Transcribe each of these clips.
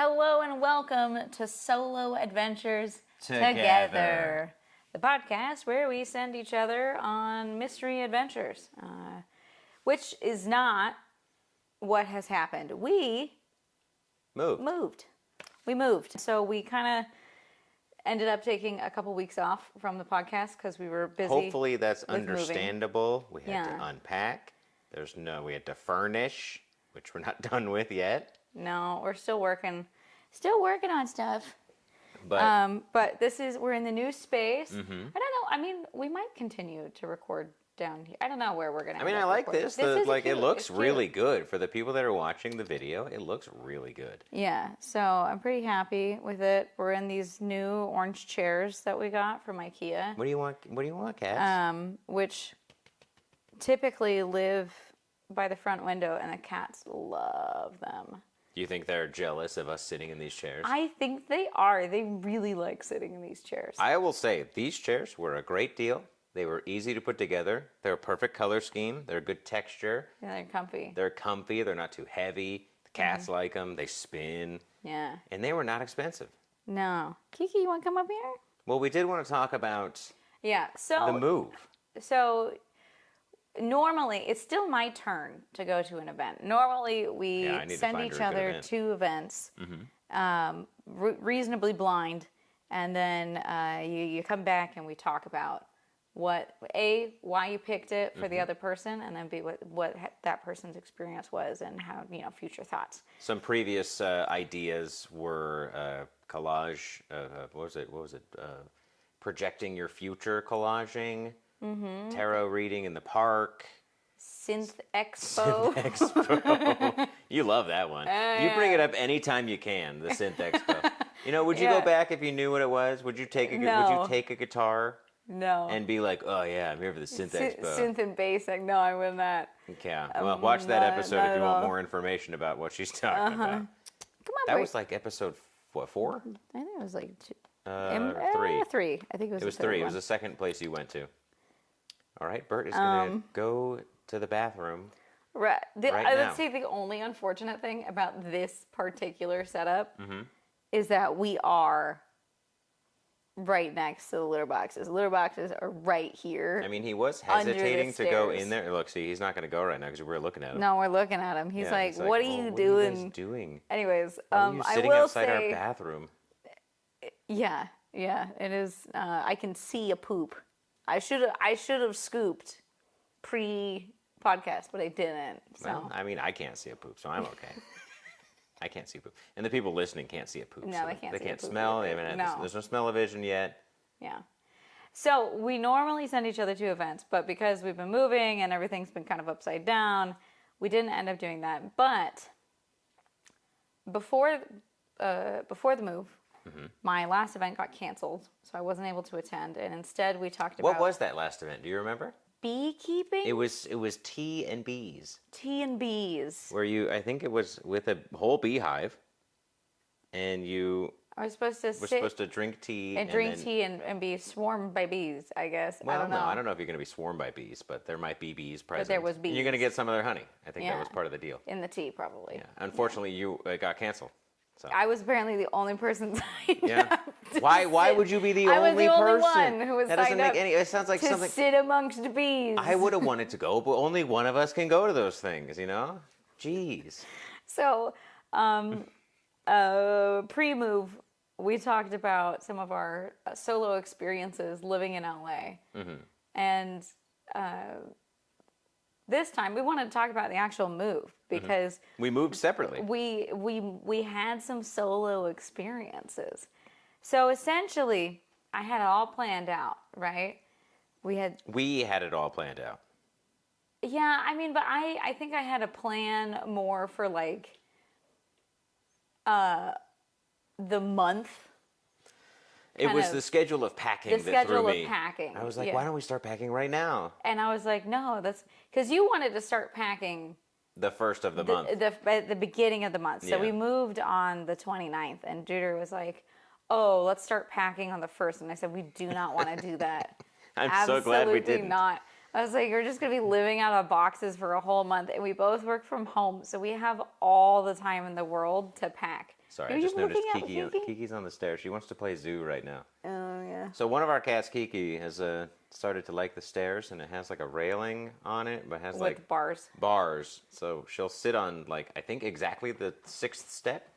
Hello and welcome to Solo Adventures Together. The podcast where we send each other on mystery adventures, which is not what has happened. We moved. So we kind of ended up taking a couple weeks off from the podcast because we were busy. Hopefully that's with understandable. We had to unpack. We had to furnish, which we're not done with yet. No, we're still working on stuff. But we're in the new space. I don't know. I mean, we might continue to record down here. I don't know where we're gonna. I like recording. this. It looks really good for the people that are watching the video. It looks really good. Yeah, so I'm pretty happy with it. We're in these new orange chairs that we got from IKEA. What do you want, cats? Which typically live by the front window, and the cats love them. Do you think they're jealous of us sitting in these chairs? I think they are. They really like sitting in these chairs. I will say, these chairs were a great deal. They were easy to put together. They're a perfect color scheme. They're a good texture. Yeah, they're comfy. They're comfy. They're not too heavy. The cats like them. They spin. Yeah. And they were not expensive. No. Kiki, you want to come up here? Well, we did want to talk about the move. So normally, it's still my turn to go to an event. Normally, we send each other to events, reasonably blind, and then you come back and we talk about why you picked it for the other person, and then B, what that person's experience was and how, future thoughts. Some previous ideas were collage, what was it? Projecting your future collaging. Tarot reading in the park. Synth Expo. You love that one. You bring it up anytime you can, the Synth Expo. Would you go back if you knew what it was? Would you take a guitar? No. And be like, oh yeah, I'm here for the Synth Expo. Synth and bass. No, I would not. Okay. Well, watch that episode if you want more information about what she's talking about. Come on, that was like episode 4? I think it was like 2. 3. 3. I think it was. It was 3. It was the second place you went to. All right, Bert is going to go to the bathroom right now. Let's say the only unfortunate thing about this particular setup is that we are right next to the litter boxes. The litter boxes are right here. I mean, he was hesitating to go in there. Look, see, he's not going to go right now because we're looking at him. No, we're looking at him. He's like, what are you doing? What are you guys doing? Anyways, are you sitting outside our bathroom? Yeah, it is. I can see a poop. I should have scooped pre-podcast, but I didn't. So. Well, I mean, I can't see a poop, so I'm okay. I can't see poop, and the people listening can't see a poop. No, so they can't. They see can't a poop smell. either. There's no smell-o-vision yet. Yeah. So we normally send each other to events, but because we've been moving and everything's been kind of upside down, we didn't end up doing that. But before the move. My last event got canceled, so I wasn't able to attend, and instead we talked about... What was that last event? Do you remember? Beekeeping? It was tea and bees. Tea and bees. Where I think it was with a whole beehive, and I was supposed to drink tea. And be swarmed by bees, I guess. Well, I don't know. I don't know if you're going to be swarmed by bees, but there might be bees present. But there was bees. You're going to get some of their honey. I think that was part of the deal. In the tea, probably. Yeah. Unfortunately, it got canceled. So. I was apparently the only person signed up. Why would you be the only person? I was the only one who was that signed up. It sounds like something. To sit amongst bees. I would have wanted to go, but only one of us can go to those things, Jeez. So, pre-move, we talked about some of our solo experiences living in LA. And this time we wanted to talk about the actual move because we moved separately. We had some solo experiences. So essentially, I had it all planned out, right? We had it all planned out. Yeah, I mean, but I think I had a plan more for like the month. It was the schedule of packing that threw me. The schedule of packing. I was like, why don't we start packing right now? And I was like, no, that's... Because you wanted to start packing... The first of the month. At the beginning of the month. So we moved on the 29th, and Dooder was like, oh, let's start packing on the 1st. And I said, we do not want to do that. I'm so glad we didn't. Absolutely not. I was like, you're just going to be living out of boxes for a whole month. And we both work from home, so we have all the time in the world to pack. Sorry, Are I you just noticed looking at Kiki. Kiki? Kiki's on the stairs. She wants to play zoo right now. Oh, yeah. So one of our cats, Kiki, has started to like the stairs, and it has like a railing on it, but it has With like bars. bars. So she'll sit on like I think exactly the 6th step,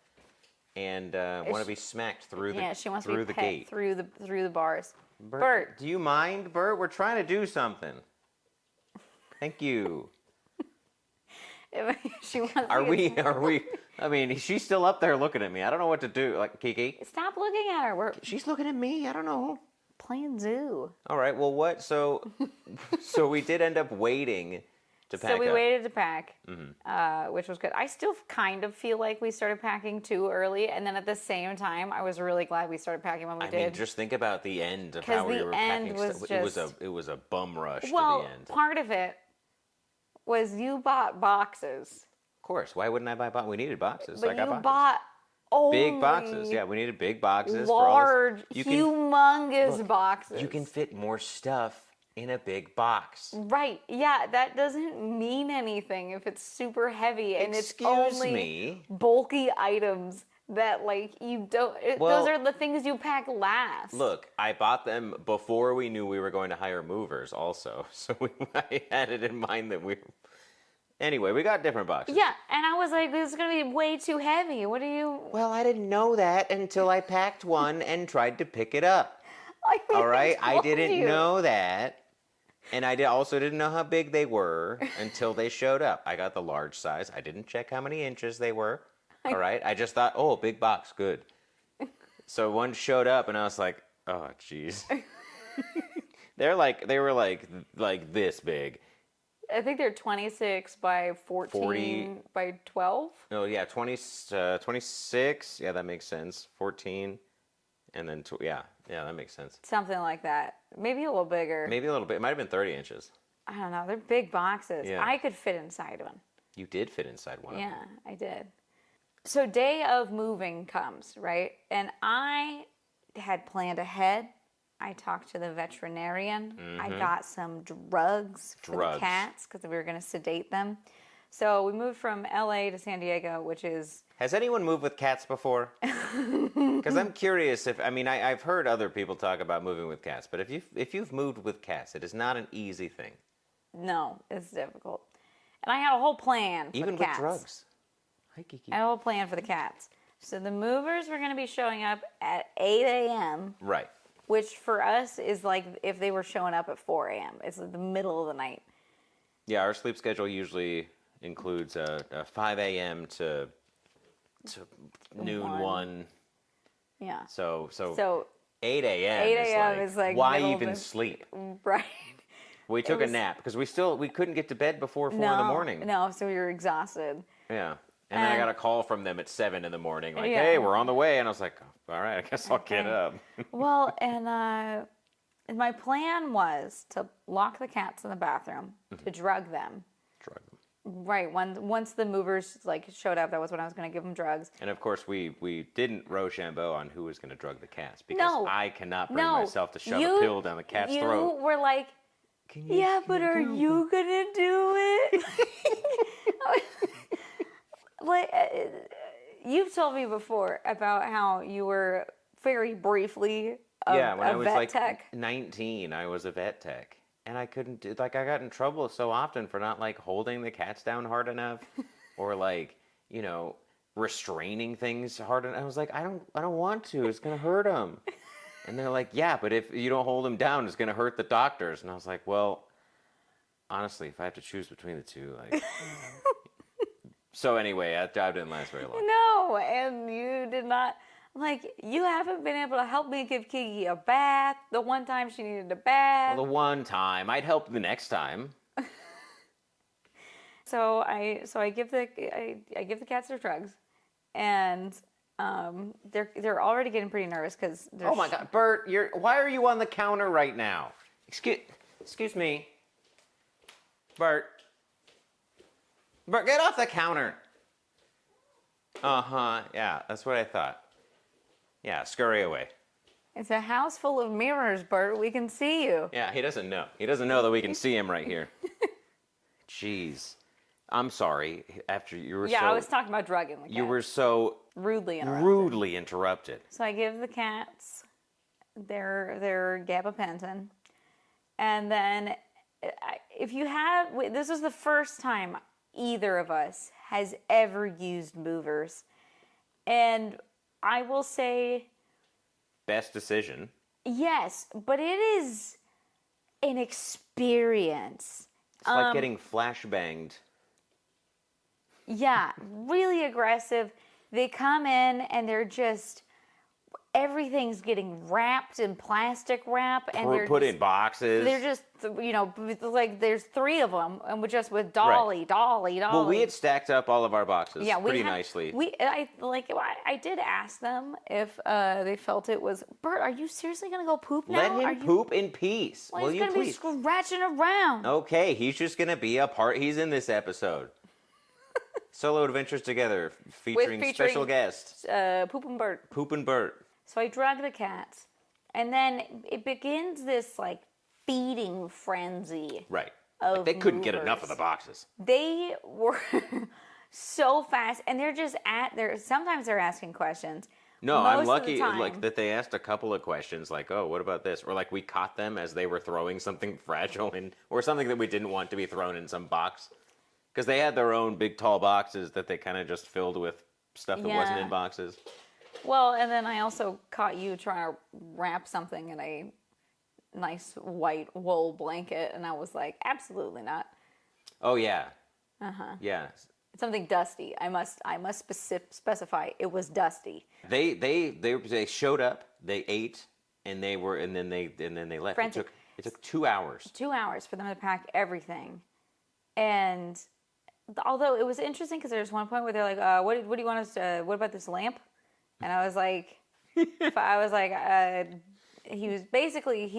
and want to be smacked through the She wants through to be the pet gate. through the bars. Bert, do you mind, Bert? We're trying to do something. Thank you. She wants Are to we? Are we? I mean, she's still up there looking at me. I don't know what to do. Like Kiki, Stop looking at her. We're she's looking at me. I don't know. playing zoo. All right. Well, what? So we did end up waiting to pack So we up. waited to pack, which was good. I still kind of feel like we started packing too early, and then at the same time, I was really glad we started packing when we I did. mean, just think about the end of 'Cause how we the were end packing was stuff. just- It was a bum rush well, to the end. part of it was you bought boxes, Of course. Why wouldn't I buy boxes? We needed boxes. So I but got you boxes. bought only Big boxes. Yeah, we needed big boxes for all large, this. You humongous look, boxes. You can fit more stuff in a big box. Right, yeah, that doesn't mean anything if it's super heavy and Excuse it's only me. bulky items that like you don't. Well, those are the things you pack last. Look, I bought them before we knew we were going to hire movers also. So I had it in mind that we... Anyway, we got different boxes. Yeah, and I was like, this is gonna be way too heavy. What do you? Well, I didn't know that until I packed one and tried to pick it up. I mean, All right? I told didn't you. know that. And I also didn't know how big they were until they showed up. I got the large size. I didn't check how many inches they were. All right? I just thought, oh, big box, good. So one showed up, and I was like, oh, jeez. They were like this big. I think they're 26 by 14 40 by 12. Oh, yeah, 26. Yeah, that makes sense. 14. And then, yeah, that makes sense. Something like that. Maybe a little bigger. Maybe a little bit. It might have been 30 inches. I don't know. They're big boxes. Yeah. I could fit inside one. You did fit inside one of them. Yeah, I did. So day of moving comes, right? And I had planned ahead. I talked to the veterinarian. I got some drugs for the cats because we were going to sedate them. So we moved from LA to San Diego, which is... Has anyone moved with cats before? Because I'm curious I've heard other people talk about moving with cats, but if you've moved with cats, it is not an easy thing. No, it's difficult. And I had a whole plan for Even the cats. with drugs. Hi, Kiki. I had a whole plan for the cats. So the movers were going to be showing up at 8 a.m., Right. which for us is like if they were showing up at 4 a.m. It's the middle of the night. Yeah, our sleep schedule usually includes a 5 a.m. to noon 1. Yeah. So So 8 a.m. 8 a.m. is like why middle of even the- sleep? right. We took was- a nap because we couldn't get to bed before 4 in the morning. No, so we were exhausted. Yeah. And then I got a call from them at 7 in the morning, like, Yeah. hey, we're on the way. And I was like, all right, I guess I'll get Okay. up. Well, and my plan was to lock the cats in the bathroom, to drug them. Drug them. Right. Once the movers like showed up, that was when I was going to give them drugs. And of course, we didn't Rochambeau on who was going to drug the cats because No. I cannot bring No. myself to shove a pill down the cat's throat. You were like, Can you- yeah, can but are do you going to do it? Like, you've told me before about how you were very briefly Yeah, when I a was vet like tech. 19, I was a vet tech. And I couldn't do, I got in trouble so often for not like holding the cats down hard enough or like, restraining things hard enough. I was like, I don't want to. It's going to hurt them. And they're like, yeah, but if you don't hold them down, it's going to hurt the doctors. And I was like, well, honestly, if I have to choose between the two, like. So anyway, that job didn't last very long. No, and you did not. Like, you haven't been able to help me give Kiki a bath. The one time she needed a bath. Well, the one time, I'd help the next time. So I give the cats their drugs, and they're already getting pretty nervous because Oh my God, Bert, why are you on the counter right now? Excuse me, Bert, get off the counter. Yeah, that's what I thought. Yeah, scurry away. It's a house full of mirrors, Bert. We can see you. Yeah, he doesn't know. He doesn't know that we can see him right here. Jeez. I'm sorry. After you were Yeah, I was talking about drugging the cat. you were so Rudely interrupted. Rudely interrupted. So I give the cats their gabapentin. And then this was the first time either of us has ever used movers. And I will say... Best decision. Yes, but it is an experience. It's like getting flashbanged. Yeah, really aggressive. They come in and they're just... Everything's getting wrapped in plastic wrap, and they're put in boxes. They're just, like there's 3 of them, and we're just with dolly. Well, we had stacked up all of our boxes pretty nicely. I did ask them if they felt it was. Bert, are you seriously gonna go poop now? Let him poop in peace. Well, Will he's you gonna please? be scratching around. Okay, he's just gonna be a part. He's in this episode. Solo Adventures Together, featuring special guests. Poop and Bert. Poop and Bert. So I drug the cats, and then it begins this like feeding frenzy. Right. Of they couldn't get movers. enough of the boxes. They were so fast, and they're just sometimes they're asking questions. No, Most I'm lucky of the time, like that they asked a couple of questions like, "Oh, what about this?" Or like we caught them as they were throwing something fragile in or something that we didn't want to be thrown in some box. Because they had their own big tall boxes that they kind of just filled with stuff that wasn't in boxes. Well, and then I also caught you trying to wrap something in a nice white wool blanket, and I was like, absolutely not. Oh yeah. Uh-huh. Yeah. Something dusty. I must specify it was dusty. They showed up, they ate, and then they left. Frantic. It took 2 hours. 2 hours for them to pack everything. And although it was interesting because there was one point where they're like, what do you want us to, what about this lamp? And I was like, he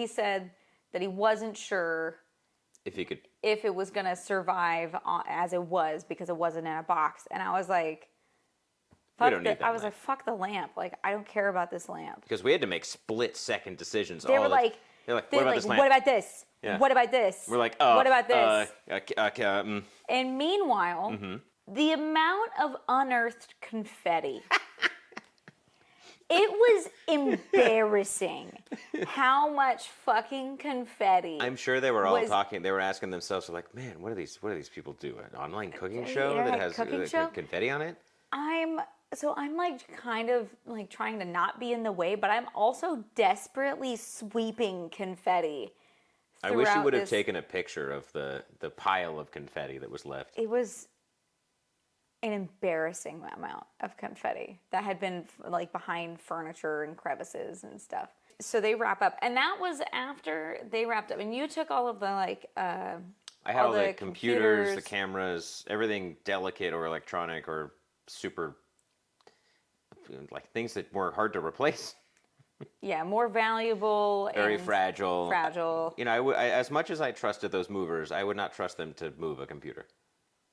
said that he wasn't sure if it was going to survive as it was because it wasn't in a box. And I was like, fuck the lamp. Like, I don't care about this lamp. Because we had to make split-second decisions. They're like, what about this lamp? What about this? Yeah. What about this? We're like, what about this? And meanwhile, the amount of unearthed confetti. It was embarrassing how much fucking confetti. I'm sure they were all talking. They were asking themselves, like, man, what do these people do? An online cooking show that has confetti on it? I'm like kind of like trying to not be in the way, but I'm also desperately sweeping confetti. I wish you would have taken a picture of the pile of confetti that was left. It was an embarrassing amount of confetti that had been like behind furniture and crevices and stuff. So they wrap up, and that was after they wrapped up. And you took all of the like. I had all the computers, the cameras, everything delicate or electronic or super, like things that were hard to replace. Yeah, more valuable. Very fragile. Fragile. You know, I as much as I trusted those movers, I would not trust them to move a computer.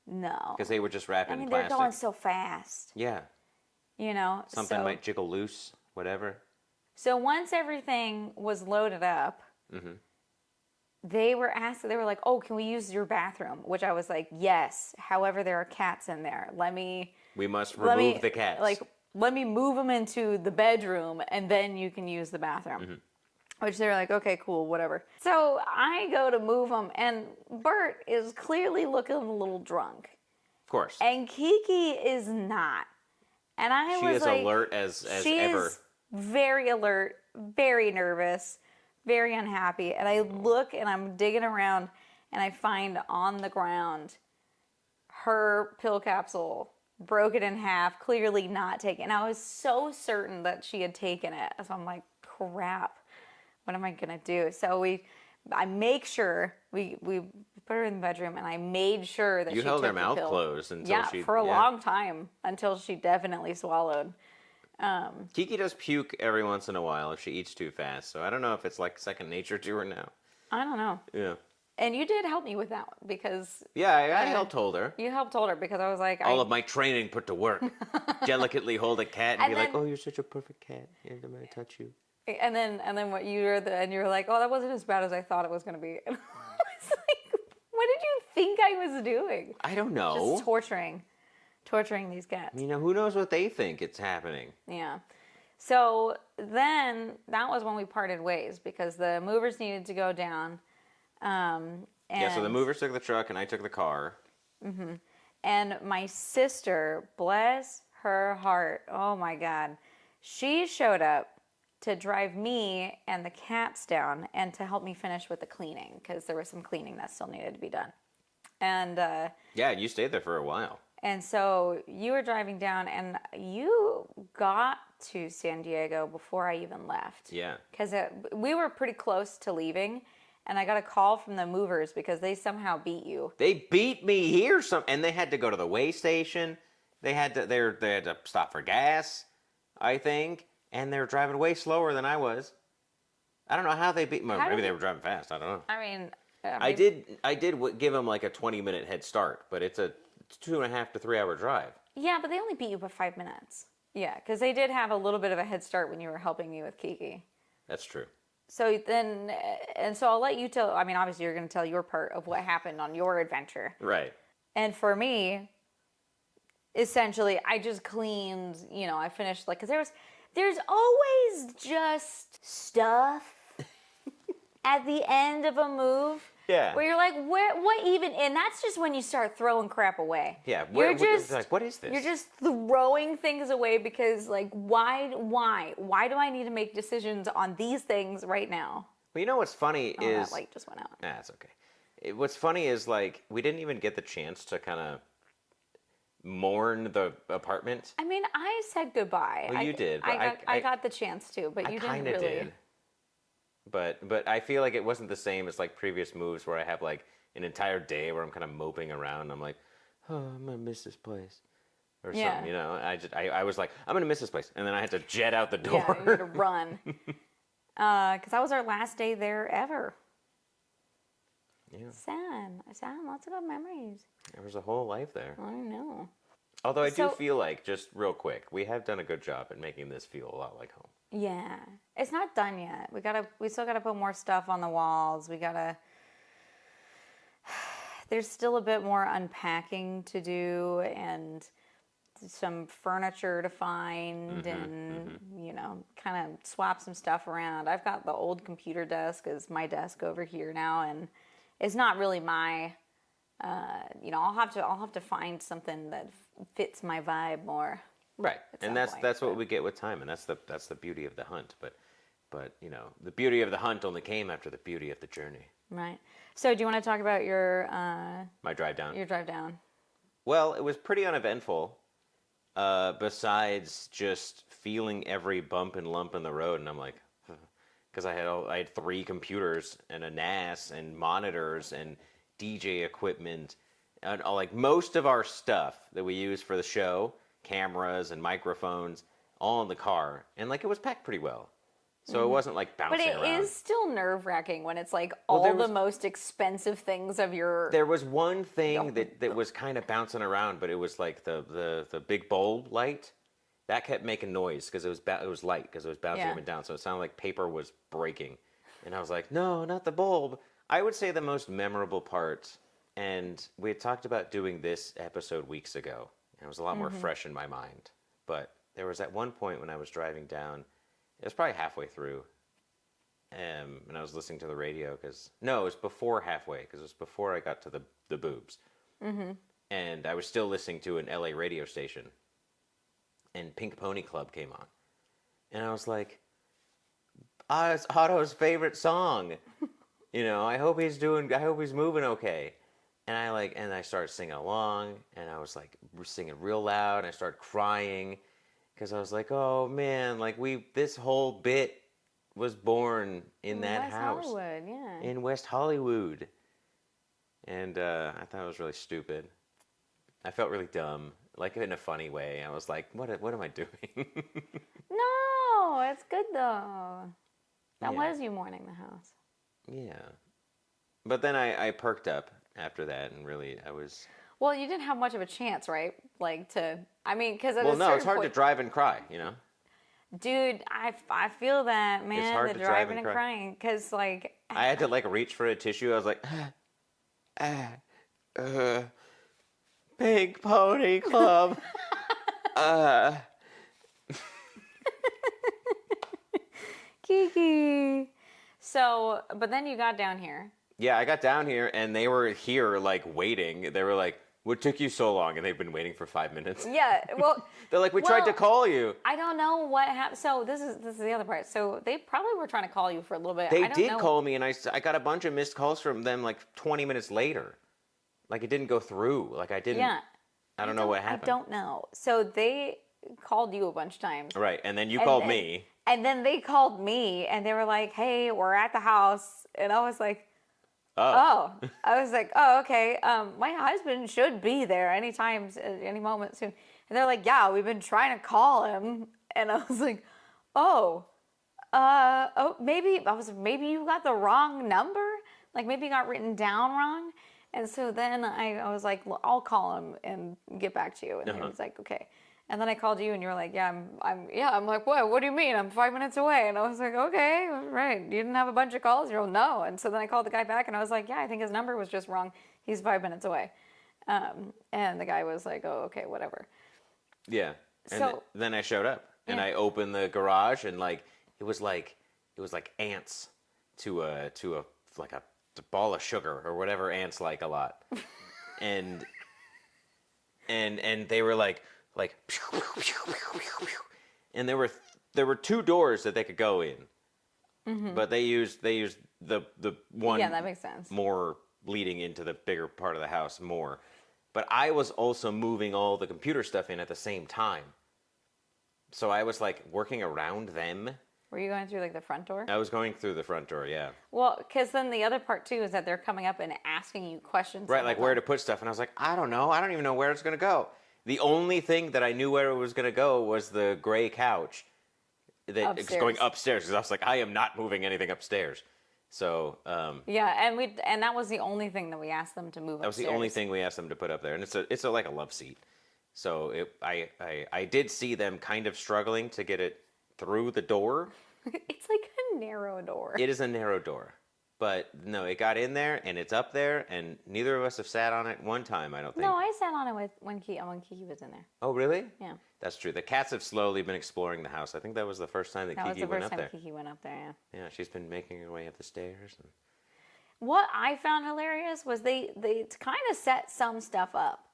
No. Because they would just wrap it in plastic. They're going so fast. Yeah. You know. Something might jiggle loose, whatever. So once everything was loaded up, they were like, oh, can we use your bathroom? Which I was like, yes. However, there are cats in there. We must remove the cats. Like, let me move them into the bedroom, and then you can use the bathroom. Which they're like, okay, cool, whatever. So I go to move them, and Bert is clearly looking a little drunk. Of course. And Kiki is not. And I was like... She is alert as ever. She is very alert, very nervous, very unhappy. And I look, and I'm digging around, and I find on the ground her pill capsule, broken in half, clearly not taken. And I was so certain that she had taken it. So I'm like, crap. What am I gonna do? So I make sure we put her in the bedroom, and I made sure that she held took her mouth the pill. closed until for a long time until she definitely swallowed. Kiki does puke every once in a while if she eats too fast, so I don't know if it's like second nature to her now. I don't know. Yeah. And you did help me with that one because... Yeah, I helped hold her. You helped hold her because I was like... All of my training put to work. Delicately hold a cat and be like, oh, you're such a perfect cat. Yeah, I'm going to touch you. And then what you were and you were like, oh, that wasn't as bad as I thought it was going to be. And I was like, what did you think I was doing? I don't know. Just torturing torturing these cats. You know, who knows what they think it's happening? Yeah. So then that was when we parted ways because the movers needed to go down. Yeah, so the movers took the truck and I took the car. Mm-hmm. And my sister, bless her heart, oh my God, she showed up to drive me and the cats down and to help me finish with the cleaning because there was some cleaning that still needed to be done. And yeah, you stayed there for a while. And so you were driving down and you got to San Diego before I even left. Yeah. Because we were pretty close to leaving. And I got a call from the movers because they somehow beat you. They beat me here, and they had to go to the way station. They had to stop for gas, I think, and they were driving way slower than I was. I don't know how they beat me. Maybe they were driving fast. I don't know. I mean, I did give them like a 20-minute head start, but it's a 2.5 to 3 hour drive. Yeah, but they only beat you by 5 minutes. Yeah, because they did have a little bit of a head start when you were helping me with Kiki. That's true. So then, and so I'll let you tell, I mean, obviously you're going to tell your part of what happened on your adventure. Right. And for me, essentially, I just cleaned, I finished, because there's always just stuff at the end of a move. Yeah. Where you're like, what even, and that's just when you start throwing crap away. Yeah. Like, what is this? You're just throwing things away because, why do I need to make decisions on these things right now? Well, you know what's funny is... that light just went out. Nah, it's okay. What's funny is, we didn't even get the chance to kind of mourn the apartment. I mean, I said goodbye. Well, you did. But I got the chance to, but you didn't really. I kind of did. But I feel like it wasn't the same as previous moves where I have an entire day where I'm kind of moping around. I'm like, oh, I'm gonna miss this place, or something. I was like, I'm gonna miss this place, and then I had to jet out the door. Yeah, you had to run. Because that was our last day there ever. Yeah. Sad. Lots of good memories. There was a whole life there. I know. Although I do feel like, just real quick, we have done a good job at making this feel a lot like home. Yeah, it's not done yet. We still gotta put more stuff on the walls. There's still a bit more unpacking to do and some furniture to find and, kind of swap some stuff around. I've got the old computer desk as my desk over here now, and it's not really my, I'll have to find something that fits my vibe more. Right, and that's what we get with time, and that's the beauty of the hunt. But the beauty of the hunt only came after the beauty of the journey. Right. So, do you want to talk about your my drive down? Your drive down. Well, it was pretty uneventful. Besides just feeling every bump and lump in the road, and I'm like, because I had 3 computers and a NAS and monitors and DJ equipment, and most of our stuff that we use for the show. Cameras and microphones all in the car, and it was packed pretty well, so it wasn't bouncing around. But it is still nerve-wracking when it's all the most expensive things of your... There was one thing that was kind of bouncing around, but it was the big bulb light that kept making noise because it was light because it was bouncing up and down, so it sounded like paper was breaking, and I was like, no, not the bulb. I would say the most memorable part, and we had talked about doing this episode weeks ago. It was a lot more fresh in my mind. But there was at one point when I was driving down, it was probably halfway through, and I was listening to the radio it was before halfway, because it was before I got to the boobs. Mm-hmm. And I was still listening to an LA radio station, and Pink Pony Club came on. And I was like, it's Otto's favorite song. I hope he's moving okay. And I started singing along, and I was singing real loud, and I started crying, because I was like, oh man, this whole bit was born in that house. Hollywood, yeah. In West Hollywood. And I thought it was really stupid. I felt really dumb, in a funny way. I was like, what am I doing? No, it's good though. That was you mourning the house. Yeah. But then I perked up after that, and really, I was... Well, you didn't have much of a chance, right? Because it's hard to drive and cry, Dude, I feel that, man. It's hard the to driving drive and crying, because I had to reach for a tissue. I was like, Pink Pony Club. Kiki. So, but then you got down here. Yeah, I got down here, and they were here, like, waiting. They were like, what took you so long? And they've been waiting for 5 minutes. Yeah, well... They're like, we tried to call you. I don't know what happened. So this is the other part. So they probably were trying to call you for a little bit. They did call me, and I got a bunch of missed calls from them, like, 20 minutes later. Like, it didn't go through. Like, I didn't... Yeah. I don't know what happened. I don't know. So they called you a bunch of times. Right, and then you called me. And then they called me, and they were like, hey, we're at the house. And I was like... Oh. I was like, oh, okay. My husband should be there anytime, any moment soon. And they're like, yeah, we've been trying to call him. And I was like, maybe you got the wrong number. Like maybe you got written down wrong. And so then I was like, well, I'll call him and get back to you. And he was like, okay. And then I called you and you were like, yeah, I'm like, what do you mean? I'm 5 minutes away. And I was like, okay, right. You didn't have a bunch of calls? You're like, no. And so then I called the guy back and I was like, yeah, I think his number was just wrong. He's 5 minutes away. And the guy was like, oh, okay, whatever. Yeah. And then I showed up and I opened the garage and like, it was like ants to a ball of sugar or whatever ants like a lot. and they were like, and there were two doors that they could go in, but they used the one. Yeah, that makes sense. More leading into the bigger part of the house more, but I was also moving all the computer stuff in at the same time, so I was like working around them. Were you going through like the front door? I was going through the front door, yeah. Well, because then the other part too is that they're coming up and asking you questions. Right, like where to put stuff, and I was like, I don't know, I don't even know where it's gonna go. The only thing that I knew where it was going to go was the gray couch that is going upstairs. Because I was like, I am not moving anything upstairs. So yeah, and that was the only thing that we asked them to move. That was the only thing we asked them to put up there, and it's like a love seat. So I did see them kind of struggling to get it through the door. It's like a narrow door. It is a narrow door. But no, it got in there and it's up there, and neither of us have sat on it one time, I don't think. No, I sat on it when Kiki was in there. Oh, really? Yeah. That's true. The cats have slowly been exploring the house. I think that was the first time that Kiki went up there. That was the first time Kiki went up there, yeah. Yeah, she's been making her way up the stairs. What I found hilarious was they kind of set some stuff up.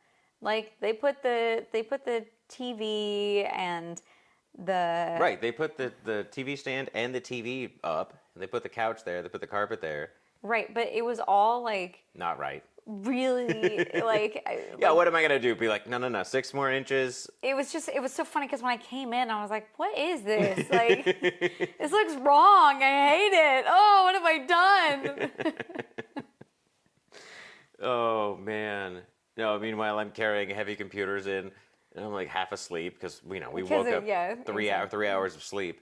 Like they put the TV and the... Right, they put the TV stand and the TV up. They put the couch there. They put the carpet there. Right, but it was all like... Not right. Really, like... Yeah, what am I going to do? Be like, no, 6 more inches? It was so funny because when I came in, I was like, what is this? Like, this looks wrong. I hate it. Oh, what have I done? Oh, man. No, meanwhile, I'm carrying heavy computers in, and I'm like half asleep because, we woke up 3 hours of sleep.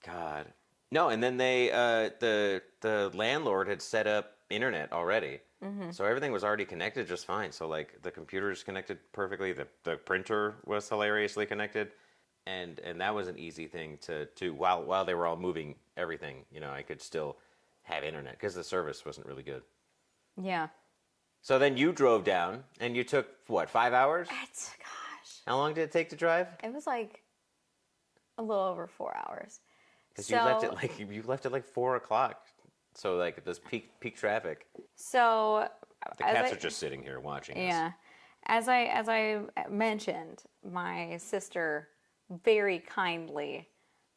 God. No, and then they the landlord had set up internet already, so everything was already connected just fine. So like the computer's connected perfectly, the printer was hilariously connected, and that was an easy thing to do while they were all moving everything. I could still have internet because the service wasn't really good. Yeah. So then you drove down, and you took what, 5 hours? Gosh. How long did it take to drive? It was like a little over 4 hours. Because you left at like 4 o'clock, so like this peak traffic. So the cats are just sitting here watching us. Yeah, as I mentioned, my sister very kindly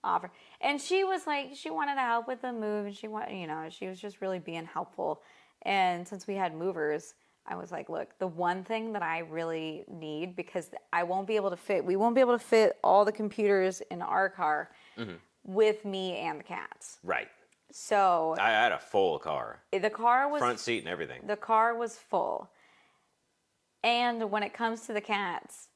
offered, and she was like, she wanted to help with the move, and she was just really being helpful. And since we had movers, I was like, look, the one thing that I really need, because we won't be able to fit all the computers in our car. Mm-hmm. With me and the cats. Right. So I had a full car. The car was... front seat and everything. The car was full. And when it comes to the cats,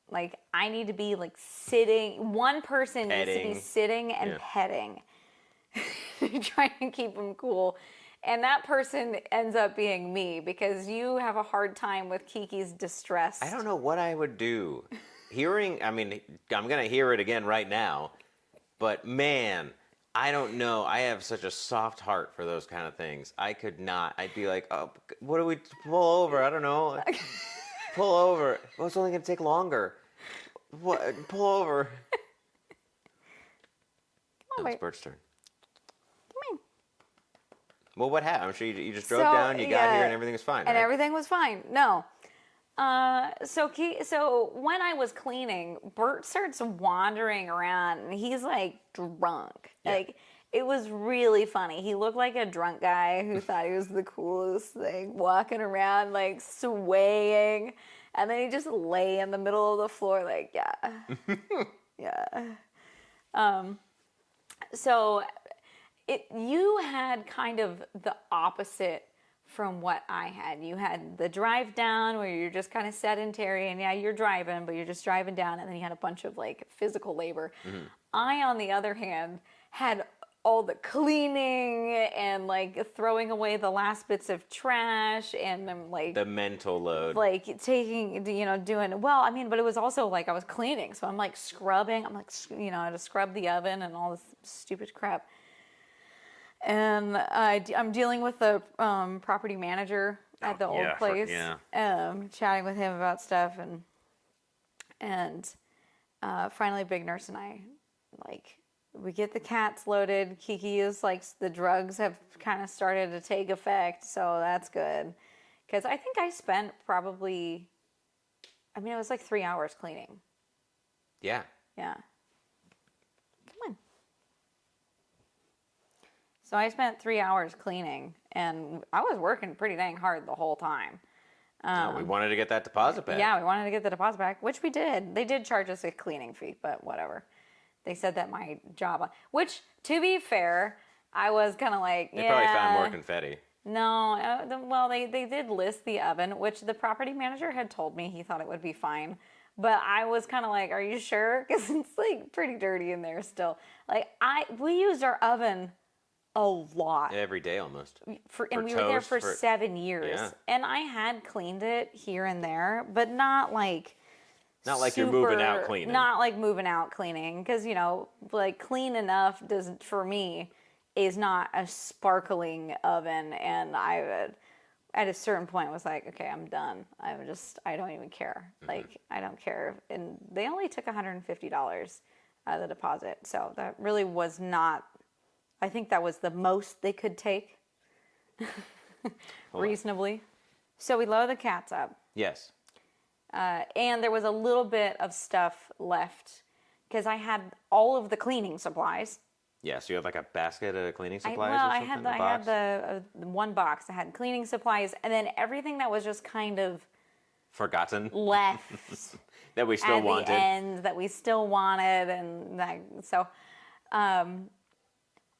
like, I need to be, like, sitting... One person needs to be sitting and petting. Trying to keep them cool. And that person ends up being me, because you have a hard time with Kiki's distress. I don't know what I would do. I'm going to hear it again right now. But man, I don't know. I have such a soft heart for those kind of things. I could not. I'd be like, oh, what do we pull over? I don't know. Pull over. Well, it's only going to take longer. What? Pull over. Come on, It's babe. Bert's turn. Come Well, what happened? I'm sure you just drove So, down, you got yeah, here, and everything was fine, and right? everything was fine. No. So when I was cleaning, Bert starts wandering around, and he's like drunk. Yeah. Like, it was really funny. He looked like a drunk guy who thought he was the coolest thing, walking around like swaying, and then he just lay in the middle of the floor like, yeah, yeah. So you had kind of the opposite from what I had. You had the drive down where you're just kind of sedentary, and yeah, you're driving, but you're just driving down, and then you had a bunch of like physical labor. I, on the other hand, had all the cleaning and like throwing away the last bits of trash, and I'm like The mental load. like taking, doing well. I mean, but it was also like I was cleaning, so I'm like scrubbing. I'm like, I had to scrub the oven and all this stupid crap. And I'm dealing with the property manager at the old place. Chatting with him about stuff, and finally, Big Nurse and I, like, we get the cats loaded. Kiki is like, the drugs have kind of started to take effect, so that's good. Because I think I spent probably, it was like 3 hours cleaning. Yeah. Yeah. Come on. So I spent 3 hours cleaning, and I was working pretty dang hard the whole time. No, we wanted to get that deposit back. Yeah, we wanted to get the deposit back, which we did. They did charge us a cleaning fee, but whatever. They said that my job, which, to be fair, I was kind of like, They probably found more confetti. No, well, they did list the oven, which the property manager had told me he thought it would be fine. But I was kind of like, are you sure? Because it's like pretty dirty in there still. Like, we used our oven a lot. Every day almost. And we were there for 7 years. Yeah. And I had cleaned it here and there, but not like... Not like you're moving out cleaning. Not like moving out cleaning. Because, like clean enough doesn't, for me, is not a sparkling oven. And I, at a certain point, was like, okay, I'm done. I don't even care. Mm-hmm. Like, I don't care. And they only took $150 out of the deposit. So that really was not... I think that was the most they could take, reasonably. So we load the cats up. Yes. And there was a little bit of stuff left because I had all of the cleaning supplies. Yeah, so you had like a basket of cleaning supplies I or something? had the one box. I had cleaning supplies, and then everything that was just kind of forgotten, left that we still wanted. At the end, that we still wanted, and so.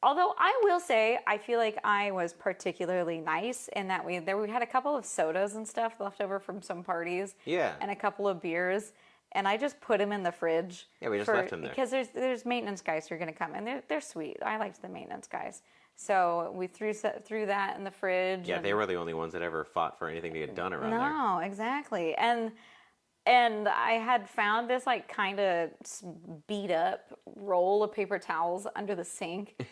Although I will say, I feel like I was particularly nice in that we had a couple of sodas and stuff left over from some parties. Yeah. And a couple of beers, and I just put them in the fridge. Yeah, we just left them there. Because there's maintenance guys who are going to come, and they're sweet. I liked the maintenance guys. So we threw that in the fridge. Yeah, they were the only ones that ever fought for anything to get done around there. No, exactly. And I had found this like kind of beat up roll of paper towels under the sink.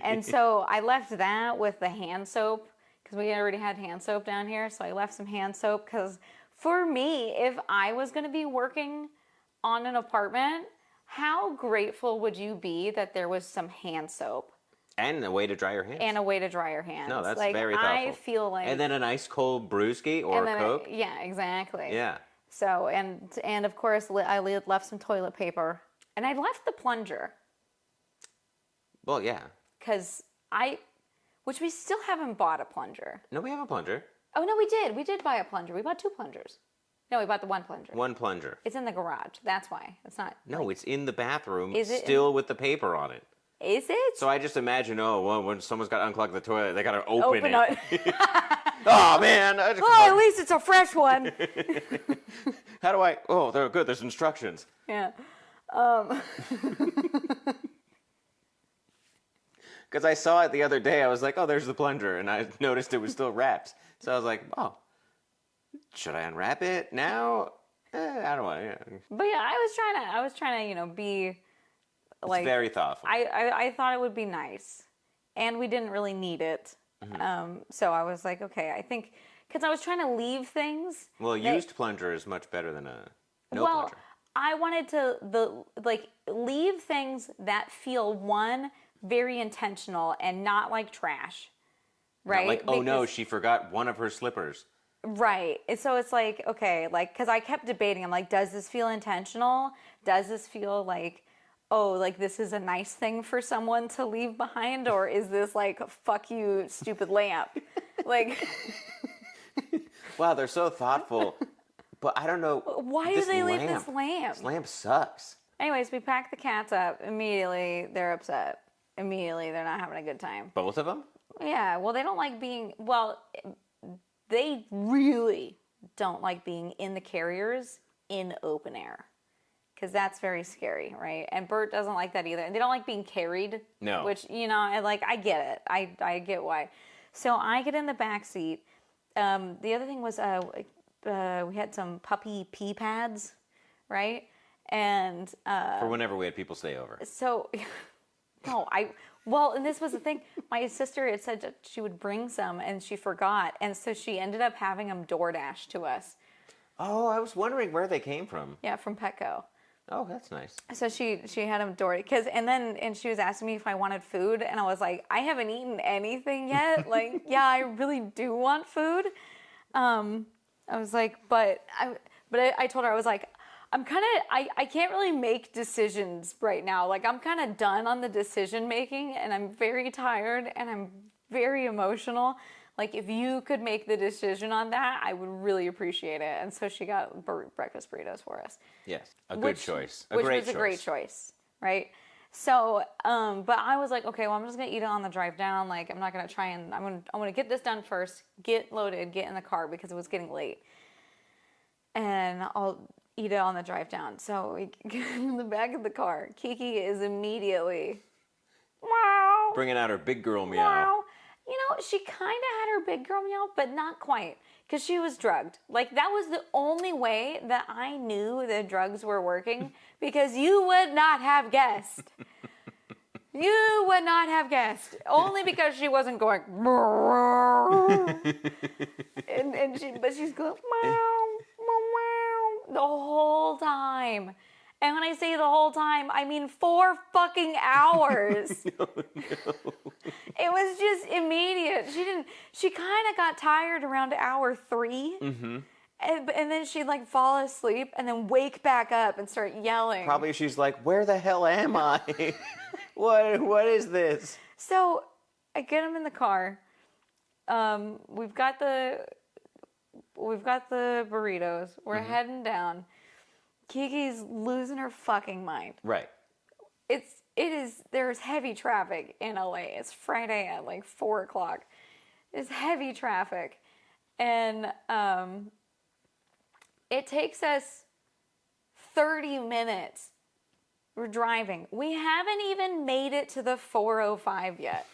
And so I left that with the hand soap because we already had hand soap down here. So I left some hand soap because for me, if I was going to be working on an apartment, how grateful would you be that there was some hand soap? And a way to dry your hands. No, that's like, very thoughtful. I feel like... And then an ice cold brewski or a Coke. Yeah, exactly. Yeah. So, and of course, I left some toilet paper. And I left the plunger. Well, yeah. Which we still haven't bought a plunger. No, we have a plunger. Oh, no, we did. We did buy a plunger. We bought 2 plungers. No, we bought the 1 plunger. 1 plunger. It's in the garage. That's why. It's not... No, it's in the bathroom, Is it still with the paper on it. Is it? So I just imagine, when someone's got to unclog the toilet, they got to open it. Oh, man. At least it's a fresh one. How do I... Oh, they're good. There's instructions. Yeah. Because I saw it the other day. I was like, oh, there's the plunger. And I noticed it was still wrapped. So I was like, oh, should I unwrap it now? I don't want to. But yeah, I was trying to, be... Like, it's very thoughtful. I thought it would be nice, and we didn't really need it. Mm-hmm. So I was like, okay, I think because I was trying to leave things. Well, used plunger is much better than a no well, plunger. I wanted to leave things that feel very intentional and not like trash, right? Not like, oh no, she forgot one of her slippers. Right. And so it's like, okay, like, because I kept debating. I'm like, does this feel intentional? Does this feel like, oh, like this is a nice thing for someone to leave behind? Or is this like, fuck you, stupid lamp? Like, wow, they're so thoughtful. But I don't know. Why do they leave this lamp? This lamp sucks. Anyways, we pack the cats up. Immediately, they're upset. Immediately, they're not having a good time. Both of them? Yeah, well, they don't like being, they really don't like being in the carriers in open air. Because that's very scary, right? And Bert doesn't like that either. And they don't like being carried. No. Which, I get it. I get why. So I get in the back seat. The other thing was we had some puppy pee pads, right? And for whenever we had people stay over. So, no, and this was the thing. My sister had said that she would bring some, and she forgot. And so she ended up having them DoorDash to us. Oh, I was wondering where they came from. Yeah, from Petco. Oh, that's nice. So she had them DoorDash. And she was asking me if I wanted food. And I was like, I haven't eaten anything yet. Like, yeah, I really do want food. I was like, but I told her, I was like, I can't really make decisions right now. Like, I'm kind of done on the decision making, and I'm very tired, and I'm very emotional. Like, if you could make the decision on that, I would really appreciate it. And so she got breakfast burritos for us. Yes, a good choice. Which was a great choice, right? So, but I was like, okay, well, I'm just gonna eat it on the drive down. Like, I'm not gonna try and I'm gonna get this done first, get loaded, get in the car because it was getting late, and I'll eat it on the drive down. So we get in the back of the car. Kiki is immediately, meow, bringing out her big girl meow. meow. She kind of had her big girl meow, but not quite, because she was drugged. Like, that was the only way that I knew the drugs were working, because you would not have guessed. You would not have guessed. Only because she wasn't going, but she's going, meow, meow, the whole time. And when I say the whole time, I mean 4 fucking hours. No. It was just immediate. She kind of got tired around hour 3. Mm-hmm. And then she'd like fall asleep and then wake back up and start yelling. Probably she's like, where the hell am I? What is this? So I get them in the car. We've got the burritos. We're heading down. Kiki's losing her fucking mind. Right. There's heavy traffic in LA. It's Friday at like 4:00. It's heavy traffic. And it takes us 30 minutes. We're driving. We haven't even made it to the 405 yet.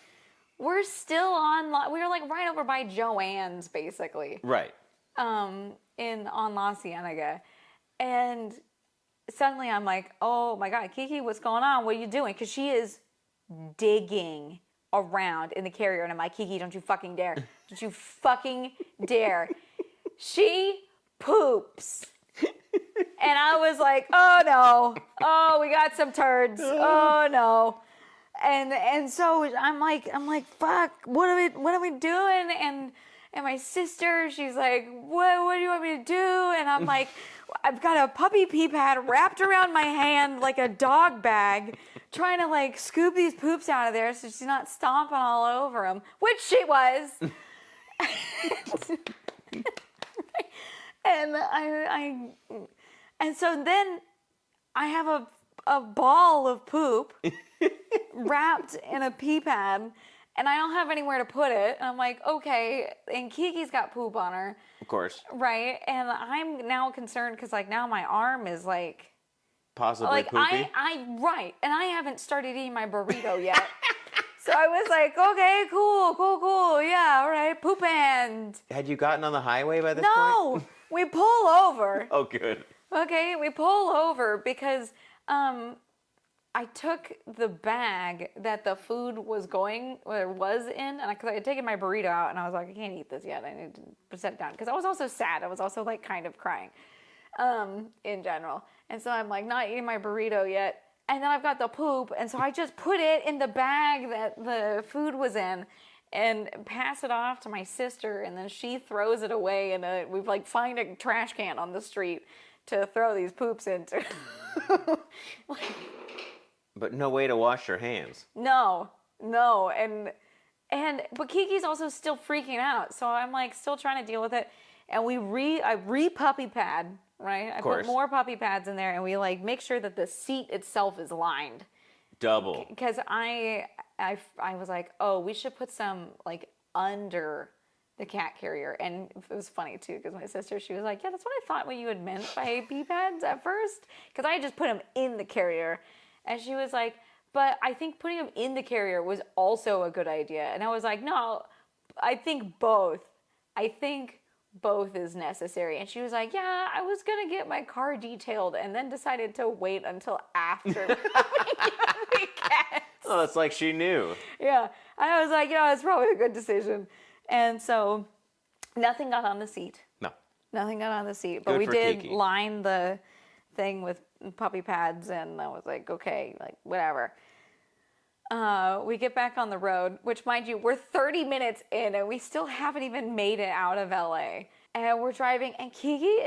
We're still we're like right over by Joann's, basically. Right. On La Cienega. And suddenly I'm like, oh my God, Kiki, what's going on? What are you doing? Because she is digging around in the carrier. And I'm like, Kiki, don't you fucking dare. Don't you fucking dare. She poops. And I was like, oh no. Oh, we got some turds. Oh no. And so I'm like, fuck, what are we doing? And my sister, she's like, what do you want me to do? And I'm like, I've got a puppy pee pad wrapped around my hand like a dog bag, trying to like scoop these poops out of there so she's not stomping all over them, which she was. And so then I have a ball of poop wrapped in a pee pad, and I don't have anywhere to put it. And I'm like, okay. And Kiki's got poop on her. Of course. Right. And I'm now concerned because like now my arm is like possibly like poopy. Right. And I haven't started eating my burrito yet. So I was like, okay, cool. Yeah, all right. Poop and. Had you gotten on the highway by this point? No. We pull over. Oh, good. Okay, we pull over because I I took the bag that the food was in, and because I had taken my burrito out, and I was like, I can't eat this yet. I need to set it down because I was also sad. I was also like kind of crying, in general. And so I'm like not eating my burrito yet, and then I've got the poop, and so I just put it in the bag that the food was in, and pass it off to my sister, and then she throws it away, and we've like find a trash can on the street to throw these poops into. But no way to wash your hands. No, but Kiki's also still freaking out, so I'm like still trying to deal with it. And I puppy pad, right? I put more puppy pads in there, and we like make sure that the seat itself is lined. Double. Because I was like, oh, we should put some like under the cat carrier. And it was funny too, because my sister, she was like, yeah, that's what I thought what you had meant by pee pads at first, because I had just put them in the carrier. And she was like, but I think putting them in the carrier was also a good idea. And I was like, no, I think both. I think both is necessary. And she was like, yeah, I was going to get my car detailed and then decided to wait until after the cats. Oh, it's like she knew. Yeah. And I was like, it's probably a good decision. And so nothing got on the seat. No. Nothing got on the seat. But Good we for did Kiki. line the thing with puppy pads, and I was like, okay, like whatever. We get back on the road, which mind you, we're 30 minutes in and we still haven't even made it out of LA. And we're driving, and Kiki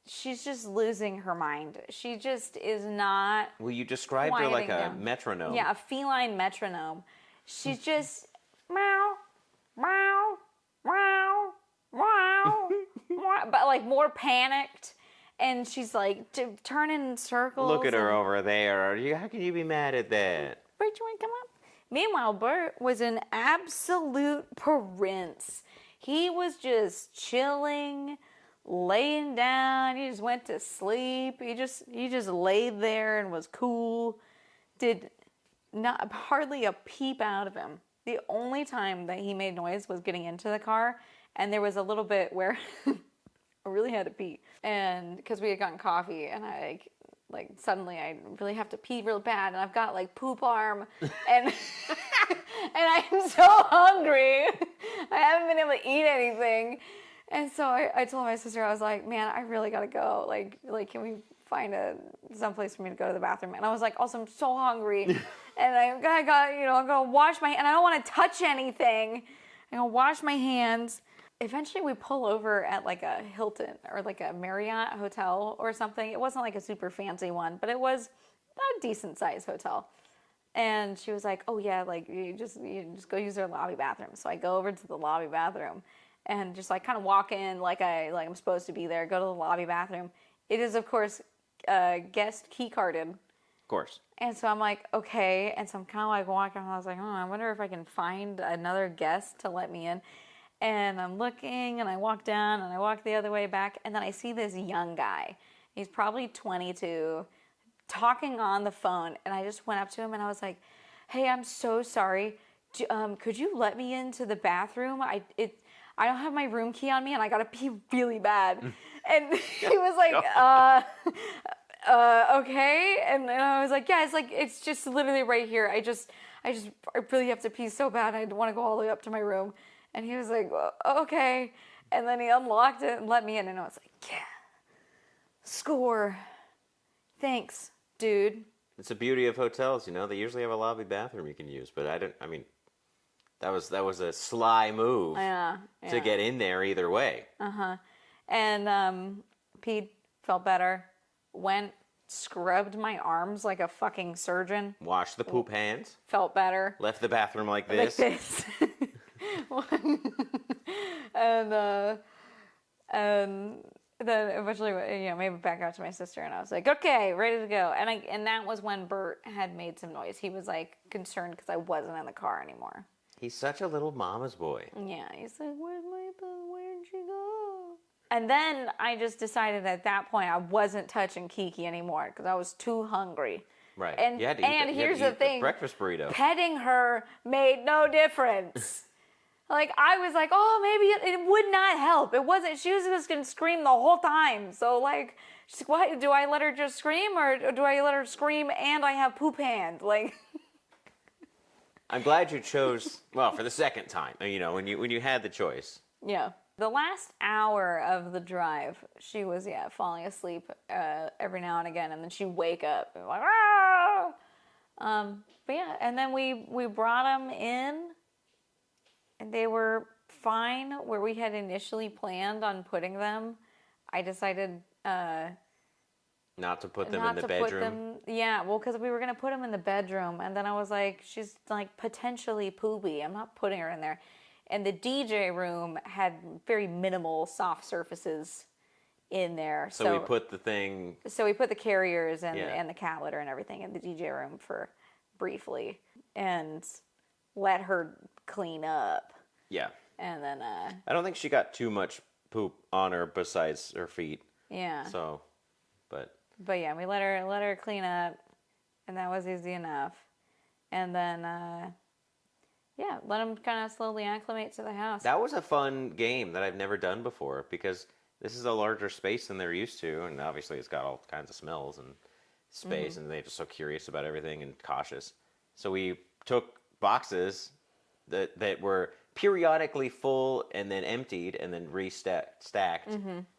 she's just losing her mind. She just is not. Well, you described her like a down. metronome. Yeah, a feline metronome. She's just meow, meow, meow, meow, meow, but like more panicked. And she's like turning in circles. Look at her over there. How can you be mad at that? Bert, you want to come up? Meanwhile, Bert was an absolute prince. He was just chilling, laying down. He just went to sleep. He just laid there and was cool. Did not hardly a peep out of him. The only time that he made noise was getting into the car, and there was a little bit where I really had to pee, and because we had gotten coffee, and I like suddenly I really have to pee real bad, and I've got like poop arm, and and I'm so hungry. I haven't been able to eat anything, and so I told my sister, I was like, man, I really gotta go. Like can we find someplace for me to go to the bathroom? And I was like, also I'm so hungry, and I'm gonna wash my and I don't want to touch anything. I'm gonna wash my hands. Eventually we pull over at like a Hilton or like a Marriott hotel or something. It wasn't like a super fancy one, but it was a decent sized hotel. And she was like, oh yeah, like you just go use their lobby bathroom. So I go over to the lobby bathroom and just like kind of walk in like I'm supposed to be there, go to the lobby bathroom. It is of course guest key carded. Of course. And so I'm like, okay. And so I'm kind of like walking and I was like, I wonder if I can find another guest to let me in. And I'm looking, and I walk down, and I walk the other way back, and then I see this young guy. He's probably 22, talking on the phone, and I just went up to him, and I was like, hey, I'm so sorry. Could you let me into the bathroom? I don't have my room key on me, and I gotta pee really bad. And he was like, okay. And I was like, yeah, it's just literally right here. I really have to pee so bad. I want to go all the way up to my room. And he was like, okay. And then he unlocked it and let me in. And I was like, yeah, score. Thanks, dude. It's the beauty of hotels, They usually have a lobby bathroom you can use. But that was a sly move to get in there either way. Uh-huh. And Pete felt better. Went, scrubbed my arms like a fucking surgeon. Washed the poop hands. Felt better. Left the bathroom like this. Like this. and then eventually, made it back out to my sister, and I was like, okay, ready to go. And that was when Bert had made some noise. He was like concerned because I wasn't in the car anymore. He's such a little mama's boy. Yeah, he's like, where'd she go? And then I just decided at that point I wasn't touching Kiki anymore because I was too hungry. Right. And here's the thing: breakfast burrito. Petting her made no difference. Like, I was like, oh, maybe it would not help. It wasn't, she was just gonna scream the whole time. So, like, she's like, what, do I let her just scream, or do I let her scream and I have poop hand? Like, I'm glad you chose, well, for the second time, you know, when you had the choice. yeah. The last hour of the drive, she was, falling asleep every now and again, and then she'd wake up and like, ah! But yeah, and then we brought them in, and they were fine where we had initially planned on putting them. I decided not to put them not in the to bedroom. put them, well, because we were going to put them in the bedroom, and then I was like, she's like potentially poopy. I'm not putting her in there. And the DJ room had very minimal soft surfaces in there. So we put the thing... So we put the carriers and the cat litter and everything in the DJ room for briefly. And let her clean up. Yeah. And then... I don't think she got too much poop on her besides her feet. Yeah. So, but yeah, we let her clean up. And that was easy enough. And then... let them kind of slowly acclimate to the house. That was a fun game that I've never done before, because this is a larger space than they're used to, and obviously it's got all kinds of smells and space, and they're just so curious about everything and cautious. So we took boxes that were periodically full and then emptied and then stacked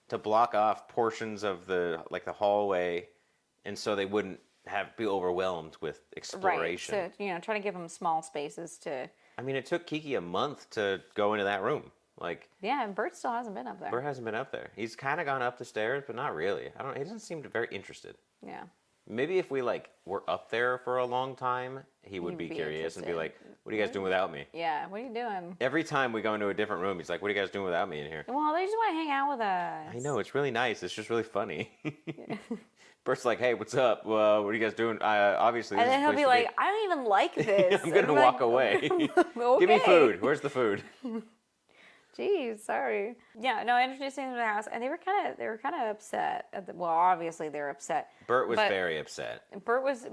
to block off portions of the hallway, and so they wouldn't be overwhelmed with exploration. Right, so, try to give them small spaces to... I mean, it took Kiki a month to go into that room. Like, yeah, and Bert still hasn't been up there. Bert hasn't been up there. He's kind of gone up the stairs, but not really. He doesn't seem very interested. Yeah. Maybe if we, were up there for a long time, he would be curious and be like, what are you guys doing without me? Yeah, what are you doing? Every time we go into a different room, he's like, what are you guys doing without me in here? Well, they just want to hang out with us. I know, it's really nice. It's just really funny. Bert's like, hey, what's up? What are you guys doing? Obviously, and then he'll be like, I don't even like this. I'm going to walk away. Okay. Give me food. Where's the food? Geez, sorry. Yeah, no, I introduced them to the house, and they were kind of upset. Well, obviously they were upset. Bert was very upset. Bert was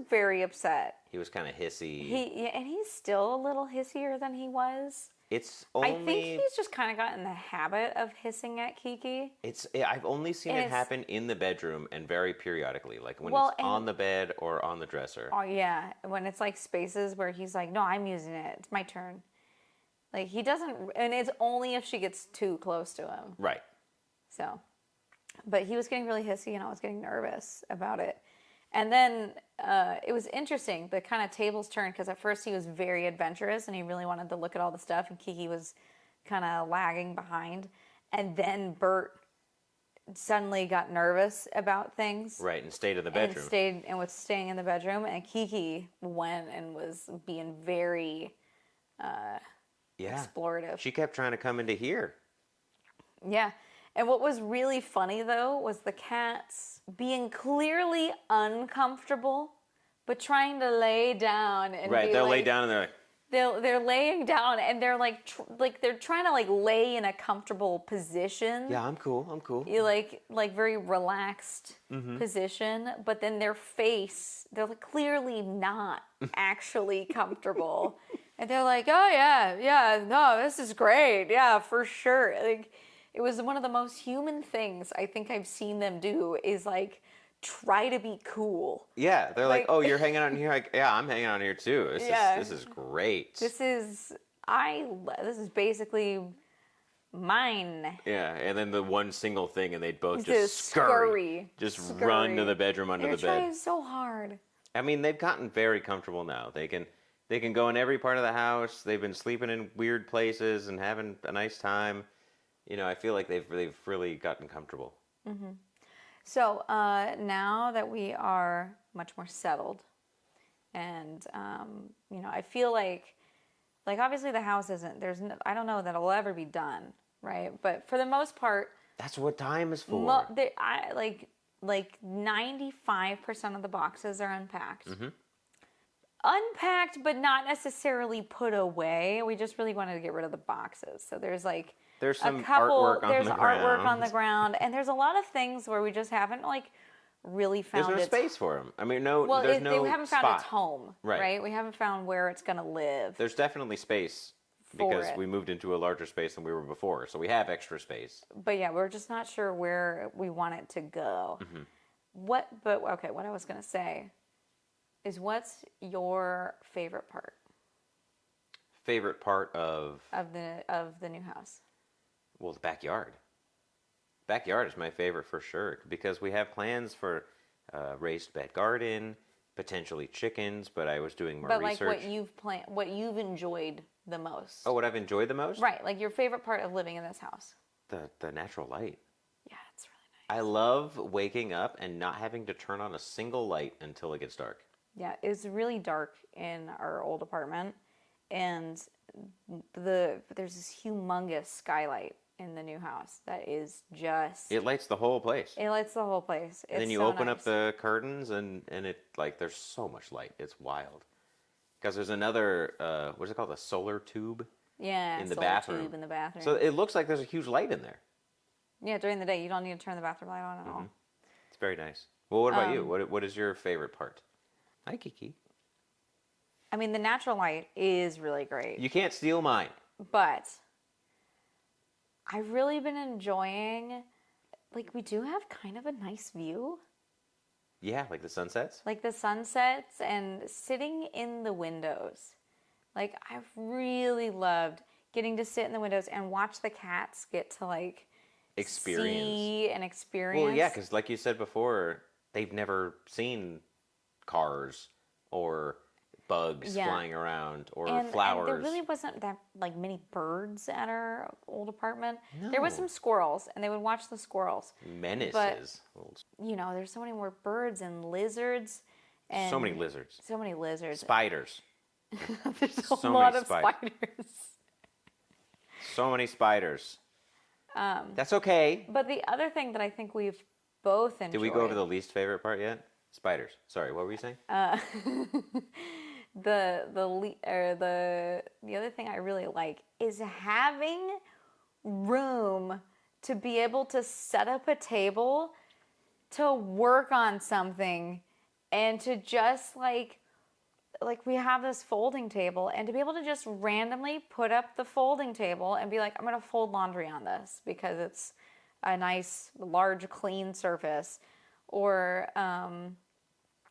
very upset. He was kind of hissy. And he's still a little hissier than he was. It's only... I think he's just kind of gotten the habit of hissing at Kiki. I've only seen it happen in the bedroom and very periodically, like when it's on the bed or on the dresser. Oh yeah, when it's like spaces where he's like, no, I'm using it. It's my turn. Like he doesn't, and it's only if she gets too close to him. Right. So, but he was getting really hissy, and I was getting nervous about it. And then it was interesting, the kind of tables turned, because at first he was very adventurous and he really wanted to look at all the stuff, and Kiki was kind of lagging behind. And then Bert suddenly got nervous about things. Right, and stayed in the bedroom. And was staying in the bedroom, and Kiki went and was being very explorative. She kept trying to come into here. Yeah. And what was really funny, though, was the cats being clearly uncomfortable, but trying to lay down and right, they'll lay down and they're like... They're laying down, and they're like they're trying to lay in a comfortable position. Yeah, I'm cool. You like very relaxed position, but then their face, they're clearly not actually comfortable. And they're like, oh yeah, no, this is great. Yeah, for sure. Like, it was one of the most human things I think I've seen them do is try to be cool. Yeah, they're like, oh, you're hanging out in here. Like, yeah, I'm hanging out here too. This is great. This is basically mine. Yeah, and then the one single thing, and they'd both just scurry. Run to the bedroom under the bed. They're trying so hard. I mean, they've gotten very comfortable now. They can go in every part of the house. They've been sleeping in weird places and having a nice time. I feel like they've really gotten comfortable. Mm-hmm. So now that we are much more settled, and I feel like obviously the house isn't. I don't know that it'll ever be done, right? But for the most part, that's what time is for. 95% of the boxes are unpacked. Mm-hmm. Unpacked, but not necessarily put away. We just really wanted to get rid of the boxes. So there's some artwork on the ground, and there's a lot of things where we just haven't really found. There's no space for them. I mean, we haven't found its home, right? We haven't found where it's going to live. There's definitely space because we moved into a larger space than we were before, so we have extra space. But yeah, we're just not sure where we want it to go. What I was going to say is, what's your favorite part? Favorite part of the new house? Well, the backyard. Backyard is my favorite for sure, because we have plans for raised bed garden, potentially chickens, but I was doing more research. But like what you've enjoyed the most. Oh, what I've enjoyed the most? Right, like your favorite part of living in this house. The natural light. Yeah, it's really nice. I love waking up and not having to turn on a single light until it gets dark. Yeah, it's really dark in our old apartment, and there's this humongous skylight in the new house that is just... It lights the whole place. It lights the whole place. And then you open up the curtains, and it, like, there's so much light. It's wild. Because there's another, what's it called? A solar tube? Yeah, in the solar bathroom. tube in the bathroom. So it looks like there's a huge light in there. Yeah, during the day, you don't need to turn the bathroom light on at all. It's very nice. Well, what about you? What is your favorite part? Hi, Kiki. I mean, the natural light is really great. You can't steal mine. But I've really been enjoying, like, we do have kind of a nice view. Yeah, like the sunsets? Like the sunsets and sitting in the windows. Like, I've really loved getting to sit in the windows and watch the cats get to, like, see and experience. Well, yeah, because like you said before, they've never seen cars or bugs flying around or flowers. And there really wasn't that, like, many birds at our old apartment. No. There was some squirrels, and they would watch the squirrels. Menaces. But, you know, there's so many more birds and lizards. And so many lizards. So many lizards. Spiders. There's a lot of spiders. So many spiders. That's okay. But the other thing that I think we've both enjoyed... Did we go over the least favorite part yet? Spiders. Sorry, what were you saying? The other thing I really like is having room to be able to set up a table to work on something and to just like we have this folding table, and to be able to just randomly put up the folding table and be like, I'm going to fold laundry on this because it's a nice, large, clean surface. Or,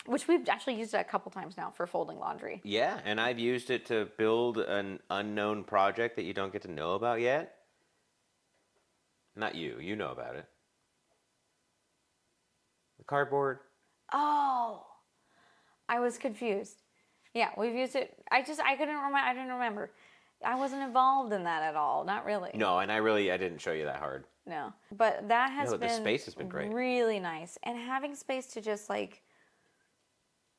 which we've actually used it a couple times now for folding laundry. Yeah, and I've used it to build an unknown project that you don't get to know about yet. Not you. You know about it. The cardboard. Oh, I was confused. Yeah, we've used it. I couldn't remember. I didn't remember. I wasn't involved in that at all. Not really. No, and I didn't show you that hard. No, but that has been... the space has been great. Really nice. And having space to just, like,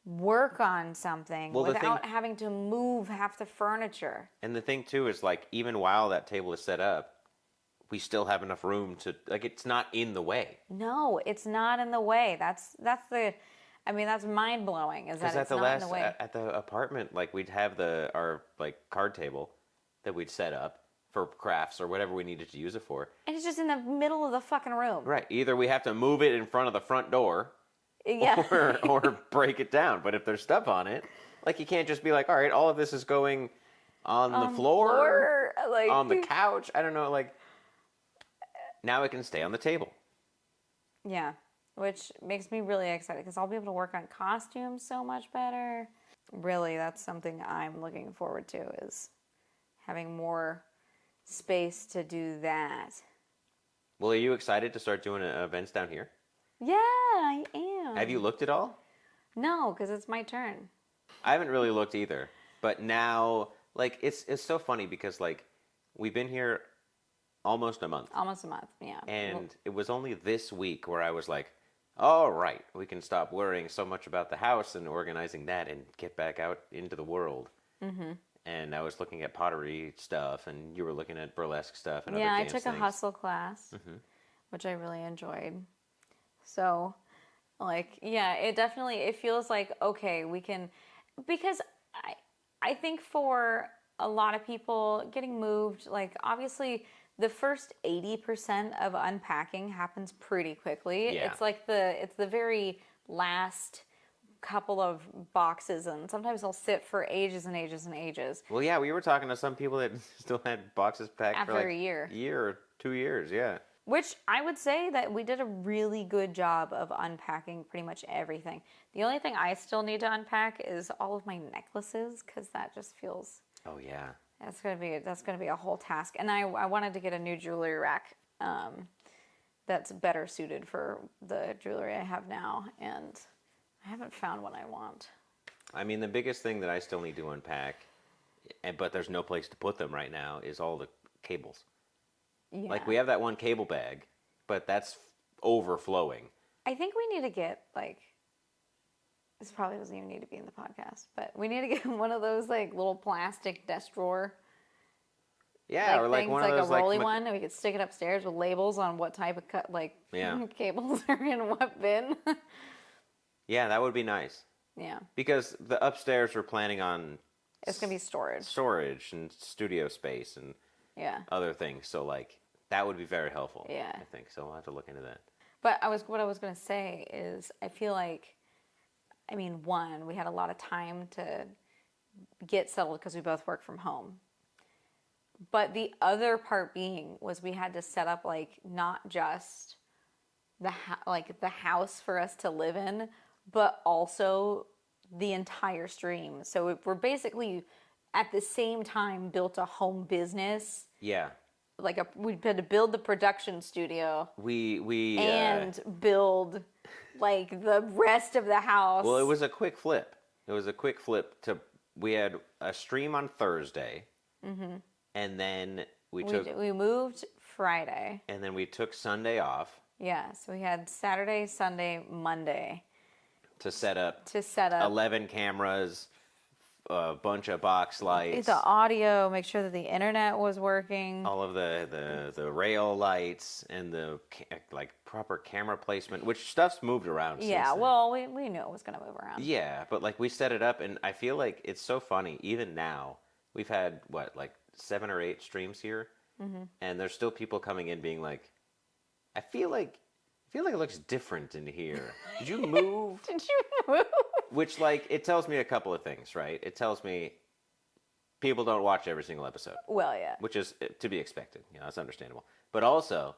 work on something without having to move half the furniture. And the thing, too, is, like, even while that table is set up, we still have enough room to... Like, it's not in the way. No, it's not in the way. That's mind-blowing, is that it's not in the way. At the apartment, like, we'd have our card table that we'd set up for crafts or whatever we needed to use it for. And it's just in the middle of the fucking room. Right. Either we have to move it in front of the front door, yeah, or break it down. But if there's stuff on it, like, you can't just be like, all right, all of this is going on the floor, like, on the couch. I don't know, like, now it can stay on the table. Yeah, which makes me really excited because I'll be able to work on costumes so much better. Really, that's something I'm looking forward to, is having more space to do that. Well, are you excited to start doing events down here? Yeah, I am. Have you looked at all? No, because it's my turn. I haven't really looked either. But now, like, it's so funny because, like, we've been here almost a month. Almost a month, yeah. And it was only this week where I was like, all right, we can stop worrying so much about the house and organizing that and get back out into the world. Mm-hmm. And I was looking at pottery stuff, and you were looking at burlesque stuff and other dance I took things. a hustle class, which I really enjoyed. So, like, yeah, it feels like, okay, we can, because I think for a lot of people getting moved, like, obviously the first 80% of unpacking happens pretty quickly. Yeah. It's like it's the very last couple of boxes, and sometimes they'll sit for ages and ages and ages. Well, yeah, we were talking to some people that still had boxes packed After for like a year. or 2 years, yeah. Which I would say that we did a really good job of unpacking pretty much everything. The only thing I still need to unpack is all of my necklaces, because that just feels... Oh, yeah. That's gonna be a whole task. And I wanted to get a new jewelry rack that's better suited for the jewelry I have now, and I haven't found one I want. I mean, the biggest thing that I still need to unpack, but there's no place to put them right now, is all the cables. Yeah. Like, we have that one cable bag, but that's overflowing. I think we need to get, like, this probably doesn't even need to be in the podcast, but we need to get one of those, like, little plastic desk drawer. Yeah, like or like things, one like of those, a rolly one, and we could stick it upstairs with labels on what type of cables are in what bin. Yeah, that would be nice. Yeah. Because the upstairs we're planning on... It's going to be storage. Storage and studio space and other things. So, like, that would be very helpful. Yeah. I think. So we'll have to look into that. But what I was going to say is I feel like, I mean, one, we had a lot of time to get settled because we both work from home. But the other part being was we had to set up, like, not just the house for us to live in, but also the entire stream. So we're basically at the same time built a home business. Yeah. Like we had to build the production studio. We and build like the rest of the house. Well, it was a quick flip. We had a stream on Thursday. Mm-hmm. And then we moved Friday. And then we took Sunday off. Yeah, so we had Saturday, Sunday, Monday. To set up 11 cameras, a bunch of box lights. The audio, make sure that the internet was working. All of the rail lights and the like proper camera placement, which stuff's moved around since then. Well, we knew it was going to move around. Yeah, but like we set it up, and I feel like it's so funny. Even now, we've had, like 7 or 8 streams here, and there's still people coming in being like, I feel like it looks different in here. Did you move? Did you move? Which, like, it tells me a couple of things, right? It tells me people don't watch every single episode. Well, yeah. Which is to be expected. You know, that's understandable. But also,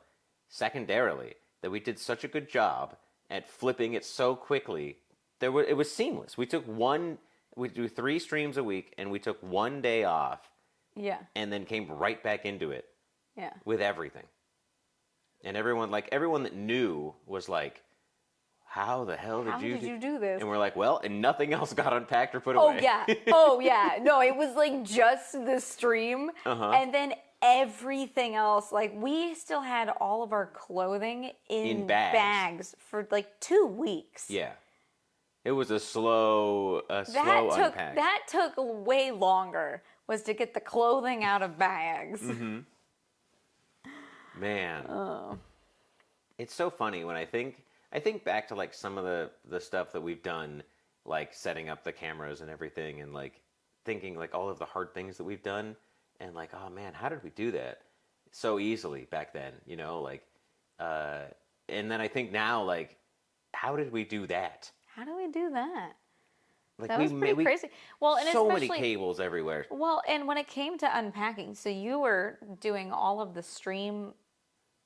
secondarily, that we did such a good job at flipping it so quickly. It was seamless. We do 3 streams a week, and we took 1 day off. Yeah. And then came right back into it. Yeah. With everything. And everyone that knew was like, how the hell did you do this? And we're like, well, and nothing else got unpacked or put away. Oh, yeah. No, it was like just the stream. And then everything else. Like, we still had all of our clothing in bags for like 2 weeks. Yeah. It was a slow unpack. That took way longer, was to get the clothing out of bags. Mm-hmm. Man. Oh. It's so funny when I think back to like some of the stuff that we've done, like setting up the cameras and everything, and like thinking like all of the hard things that we've done, and like, oh man, how did we do that so easily back then? You know, like, and then I think now, like, how did we do that? How do we do that? Like, that was pretty crazy. Well, and so many cables everywhere. Well, and when it came to unpacking, so you were doing all of the stream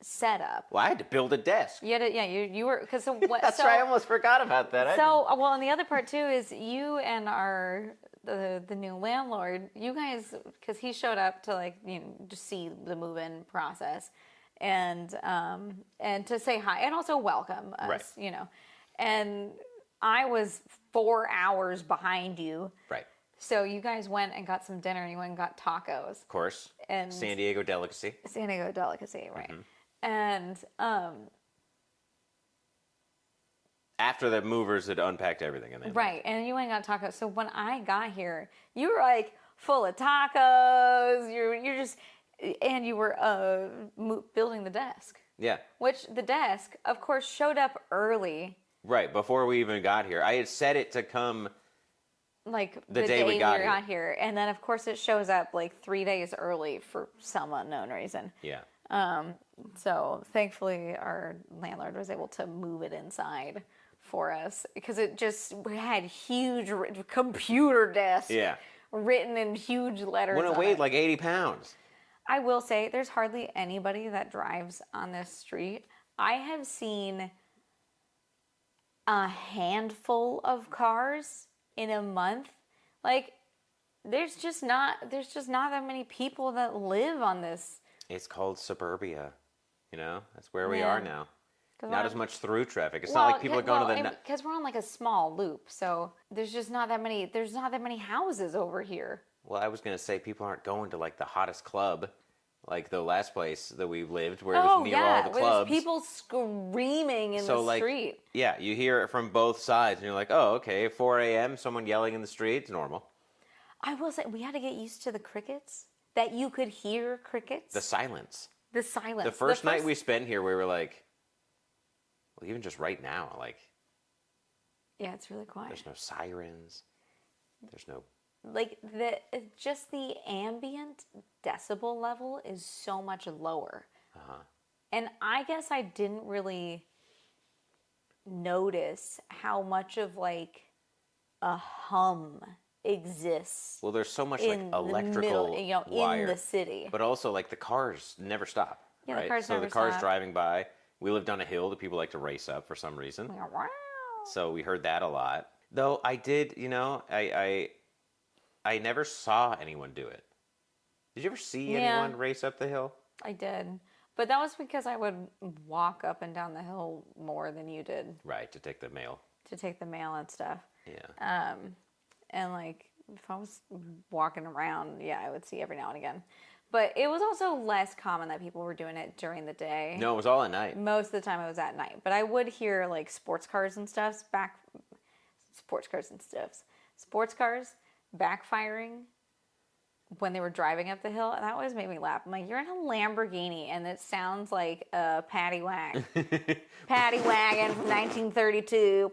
setup. Well, I had to build a desk. You had to, yeah, you were, because That's right. I almost forgot about that. Well, and the other part too is you and the new landlord, you guys, because he showed up to, like, you know, just see the move-in process, and to say hi and also welcome us, right. You know, and I was 4 hours behind you. Right. So you guys went and got some dinner, and you went and got tacos. Of course. And San Diego delicacy, right. Mm-hmm. And after the movers had unpacked everything, and right, and you went and got tacos. So when I got here, you were like full of tacos. You're just, and you were building the desk. Yeah. Which the desk, of course, showed up early. Right, before we even got here. I had set it to come like the day we got here. And then, of course, it shows up like 3 days early for some unknown reason. Yeah. So thankfully our landlord was able to move it inside for us because it just had huge computer desk written in huge letters. When it weighed like 80 pounds. I will say there's hardly anybody that drives on this street. I have seen a handful of cars in a month. Like, there's just not that many people that live on this. It's called suburbia. You know, that's where we are now. Not as much through traffic. It's not like people are going to the... Because we're on like a small loop, so there's just not that many. There's not that many houses over here. Well, I was going to say people aren't going to like the hottest club, like the last place that we lived, where it was near all the clubs. There's people screaming in the street. Yeah, you hear it from both sides, and you're like, oh, okay, 4 a.m., someone yelling in the street, it's normal. I will say, we had to get used to the crickets, that you could hear crickets. The silence. The silence. The first night we spent here, we were like, well, even just right now, like... Yeah, it's really quiet. There's no sirens. There's no... Like, just the ambient decibel level is so much lower. Uh-huh. And I guess I didn't really notice how much of, like, a hum exists. Well, there's so much, like, electrical wire. In the city. But also, like, the cars never stop. Yeah, right? the cars never So the cars stop. driving by... We lived on a hill that people like to race up for some reason. Wow. So we heard that a lot. Though I did, I never saw anyone do it. Did you ever see anyone race up the hill? I did. But that was because I would walk up and down the hill more than you did. Right, to take the mail. To take the mail and stuff. Yeah. And like, if I was walking around, I would see every now and again. But it was also less common that people were doing it during the day. No, it was all at night. Most of the time it was at night. But I would hear like sports cars backfiring when they were driving up the hill. And that always made me laugh. I'm like, you're in a Lamborghini and it sounds like a paddy wagon. Paddy wagon from 1932.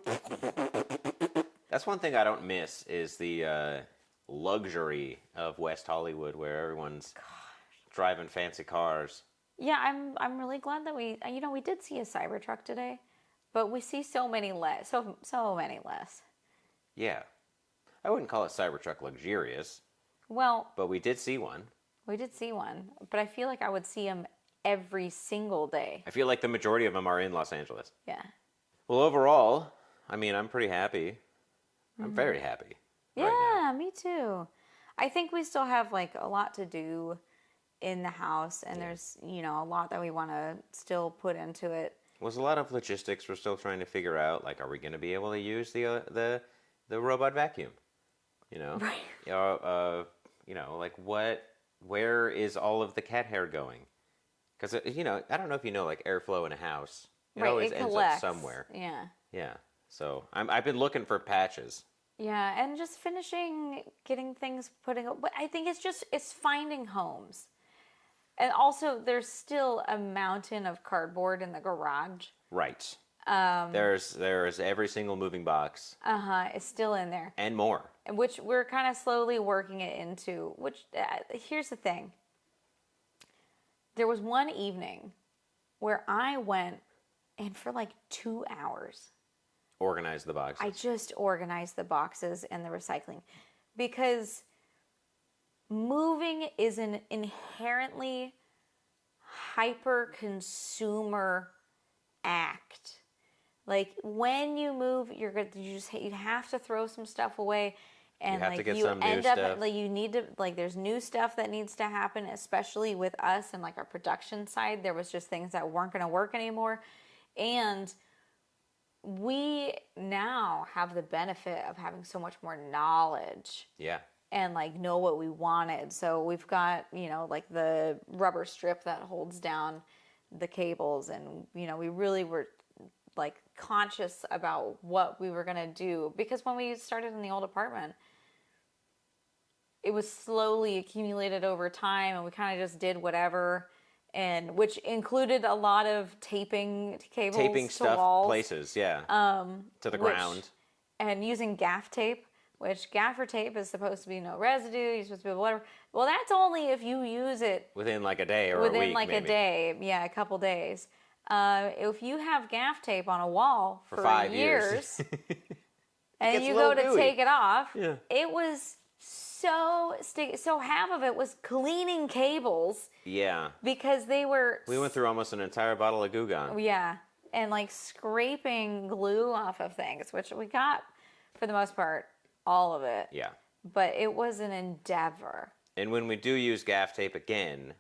That's one thing I don't miss is the luxury of West Hollywood where everyone's... driving fancy cars. Yeah, I'm really glad that we did see a Cybertruck today, but we see so many less. So many less. Yeah. I wouldn't call a Cybertruck luxurious. Well, but we did see one. We did see one, but I feel like I would see them every single day. I feel like the majority of them are in Los Angeles. Yeah. Well, overall, I mean, I'm pretty happy. I'm very happy. Yeah, me too. I think we still have like a lot to do in the house, and there's a lot that we want to still put into it. There's a lot of logistics we're still trying to figure out. Like, are we going to be able to use the robot vacuum? Right. Like where is all of the cat hair going? Because I don't know if like airflow in a house. It always ends up somewhere. Yeah. Yeah. So I've been looking for patches. Yeah, and just getting things putting up. But I think it's finding homes. And also, there's still a mountain of cardboard in the garage. Right. There's every single moving box. It's still in there. And more. Which we're kind of slowly working it into. Which, here's the thing. There was one evening where I went, and for like 2 hours... Organize the boxes. I just organized the boxes and the recycling. Because... moving is an inherently hyper-consumer act. Like, when you move, you have to throw some stuff away, and you have to get you some end new up stuff. like you need to there's new stuff that needs to happen, especially with us and like our production side. There was just things that weren't going to work anymore, and we now have the benefit of having so much more knowledge. Yeah. And like know what we wanted. So we've got, like the rubber strip that holds down the cables, and we really were like conscious about what we were gonna do, because when we started in the old apartment, it was slowly accumulated over time, and we kind of just did whatever, and which included a lot of taping cables to stuff walls, places, to the ground, and using gaff tape. Which gaffer tape is supposed to be no residue. You're supposed to be whatever. Well, that's only if you use it within like a day or within a week. Within like maybe. a day, a couple days. If you have gaff tape on a wall for 5 years and gets you a go little to gooey. take it off, Yeah. it was so sticky. So half of it was cleaning cables Yeah. because they were, We went through almost an entire bottle of Goo Gone. yeah, and like scraping glue off of things, which we got for the most part, all of it. Yeah. But it was an endeavor. And when we do use gaff tape again,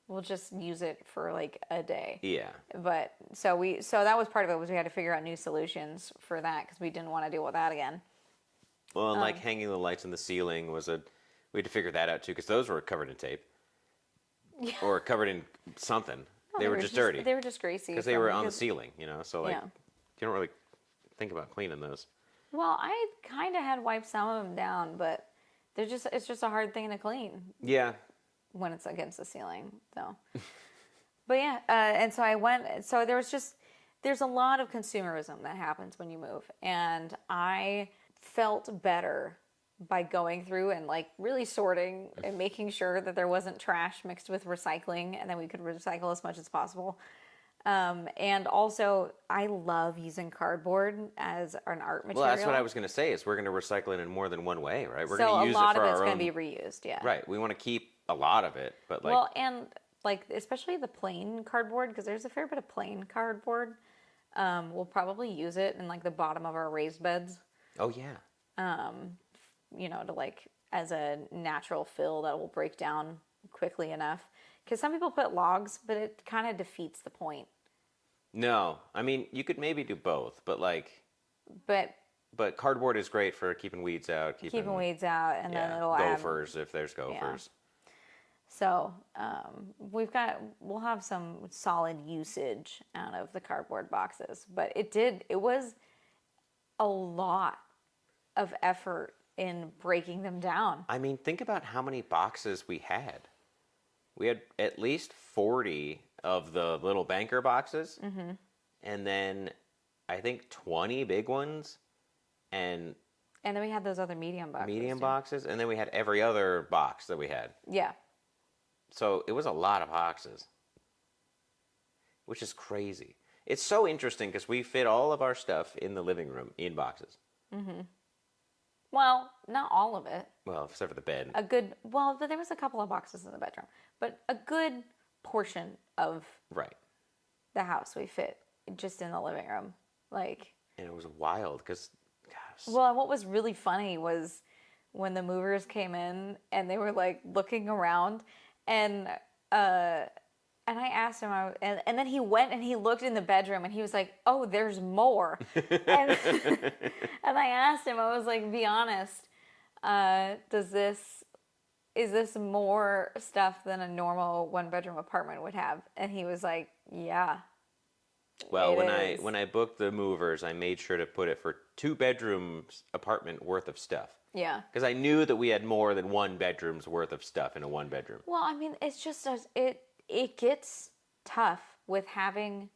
We'll just use it for like a day. yeah. But so that was part of it, was we had to figure out new solutions for that because we didn't want to deal with that again. Well, and like hanging the lights in the ceiling we had to figure that out too, because those were covered in tape. Yeah. Or covered in something. No, they were just dirty. They were just greasy. Because they were on the ceiling, so like, Yeah. you don't really think about cleaning those. Well, I kind of had wiped some of them down, but it's just a hard thing to clean Yeah. when it's against the ceiling. So, but yeah, and so I went. So there's a lot of consumerism that happens when you move, and I felt better by going through and like really sorting and making sure that there wasn't trash mixed with recycling, and that we could recycle as much as possible. And also, I love using cardboard as an art material. Well, that's what I was going to say, is we're going to recycle it in more than one way, right? We're so going to use a lot it for of it's our going own... to be reused, yeah. Right. We want to keep a lot of it, but like... Well, and like especially the plain cardboard, because there's a fair bit of plain cardboard. We'll probably use it in like the bottom of our raised beds. Oh, yeah. To like as a natural fill that will break down quickly enough. Because some people put logs, but it kind of defeats the point. No. I mean, you could maybe do both, but like... But cardboard is great for keeping weeds out. Keeping weeds out, and then it'll add... Gophers, if there's gophers. Yeah. So we'll have some solid usage out of the cardboard boxes. But it was a lot of effort in breaking them down. I mean, think about how many boxes we had. We had at least 40 of the little banker boxes. Mm-hmm. And then I think 20 big ones. And then we had those other medium boxes. And then we had every other box that we had. Yeah. So it was a lot of boxes, which is crazy. It's so interesting because we fit all of our stuff in the living room in boxes. Mm-hmm. Well, not all of it. Well, except for the bed. But there was a couple of boxes in the bedroom. But a good portion of the house we fit just in the living room. And it was wild because... Well, and what was really funny was when the movers came in and they were like looking around, and I asked him, and then he went and he looked in the bedroom and he was like, "Oh, there's more." and I asked him, I was like, "Be honest, is this more stuff than a normal one-bedroom apartment would have?" And he was like, "Yeah." Well, when I booked the movers, I made sure to put it for 2 bedrooms apartment worth of stuff. Yeah. Because I knew that we had more than 1 bedroom's worth of stuff in a 1 bedroom. Well, I mean, it's just it gets tough with having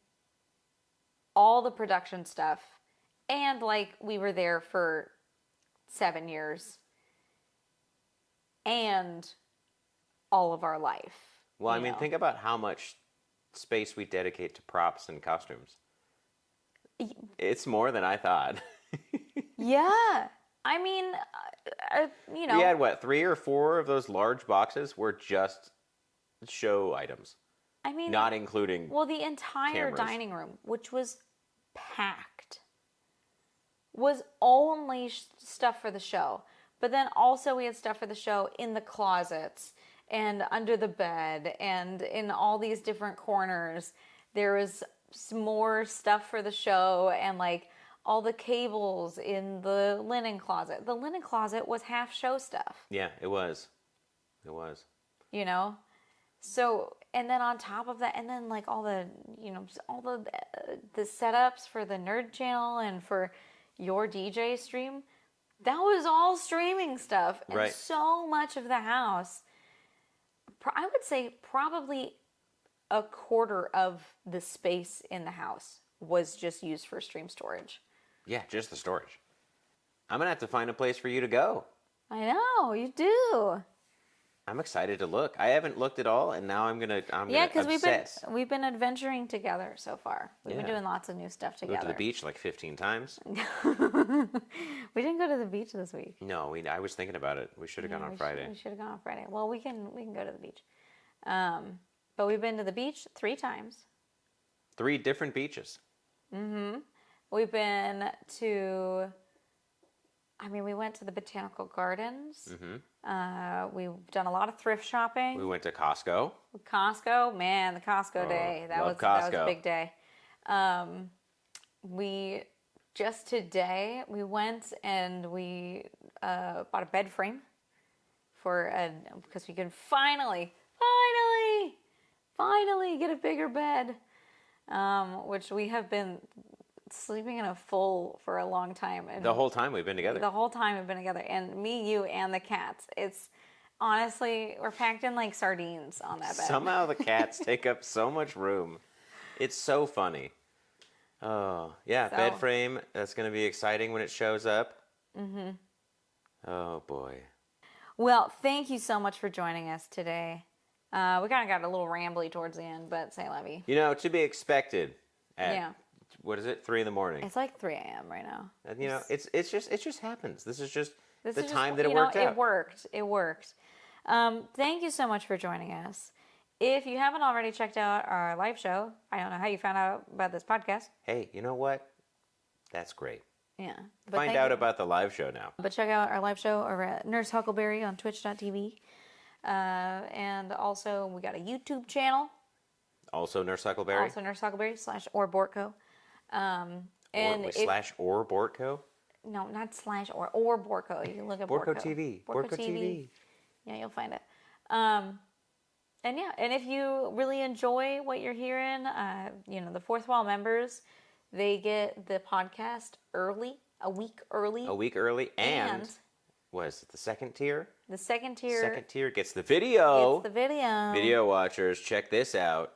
all the production stuff, and like we were there for 7 years, and all of our life. Well, I mean, think about how much space we dedicate to props and costumes. It's more than I thought. Yeah. I mean, We had, 3 or 4 of those large boxes were just show items. I mean... Not including the entire cameras. dining room, which was packed, was only stuff for the show. But then also we had stuff for the show in the closets and under the bed and in all these different corners. There was some more stuff for the show, and like all the cables in the linen closet. The linen closet was half show stuff. Yeah, it was. So, and then on top of that, and then like all the the setups for the Nerd Channel and for your DJ stream, that was all streaming stuff. And right. So much of the house, I would say probably a quarter of the space in the house was just used for stream storage. Yeah, just the storage. I'm going to have to find a place for you to go. I know, you do. I'm excited to look. I haven't looked at all, and now I'm gonna because obsess. we've been adventuring together so far. We've been Yeah. doing lots of new stuff We together. went to the beach like 15 times. We didn't go to the beach this week. No, I was thinking about it. We should have gone on Friday. We should have gone on Friday. Well, we can go to the beach. But we've been to the beach 3 times. 3 different beaches. We've been to. We went to the botanical gardens. We've done a lot of thrift shopping. We went to Costco. Costco, man, the Costco day. That was a big day. We just today we went and we bought a bed frame because we could finally get a bigger bed, which we have been sleeping in a full for a long time. And the whole time we've been together. And me, you, and the cats. It's honestly, we're packed in like sardines on that bed. Somehow the cats take up so much room. It's so funny. Oh, yeah, bed frame. That's going to be exciting when it shows up. Oh, boy. Well, thank you so much for joining us today. We kind of got a little rambly towards the end, but say levy. To be expected at, what is it, 3 in the morning? It's like 3 a.m. right now. And, it just happens. This is just the time that it worked out. It worked. Thank you so much for joining us. If you haven't already checked out our live show, I don't know how you found out about this podcast. Hey, you know what? That's great. Yeah. Find out about the live show now. But check out our live show over at Nurse Huckleberry on twitch.tv. And also, we got a YouTube channel. Also Nurse Huckleberry? Also Nurse Huckleberry /or/Bortco. /or Bortco? No, not /or Bortco. You can look at Bortco TV. Bortco TV. Yeah, you'll find it. And if you really enjoy what you're hearing, the Fourth Wall members, they get the podcast a week early. And what is it, the second tier? The second tier. Second tier gets the video. Video. Video watchers, check this out.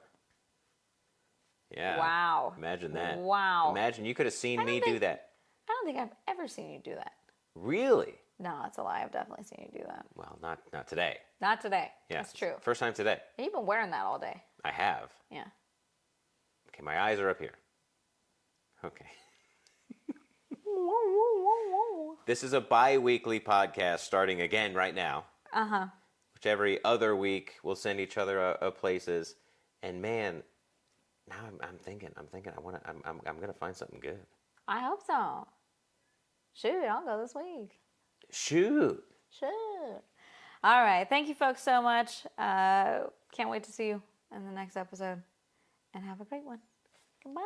Yeah. Wow. Imagine that. Wow. Imagine you could have seen me do that. I don't think I've ever seen you do that. Really? No, that's a lie. I've definitely seen you do that. Well, not today. Not today. Yeah. That's true. First time today. And you've been wearing that all day. I have. Yeah. Okay, my eyes are up here. Okay. This is a bi-weekly podcast starting again right now. Which every other week we'll send each other places. And man, now I'm thinking I'm gonna find something good. I hope so. Shoot, I'll go this week. Shoot. All right. Thank you folks so much. Can't wait to see you in the next episode. And have a great one. Goodbye.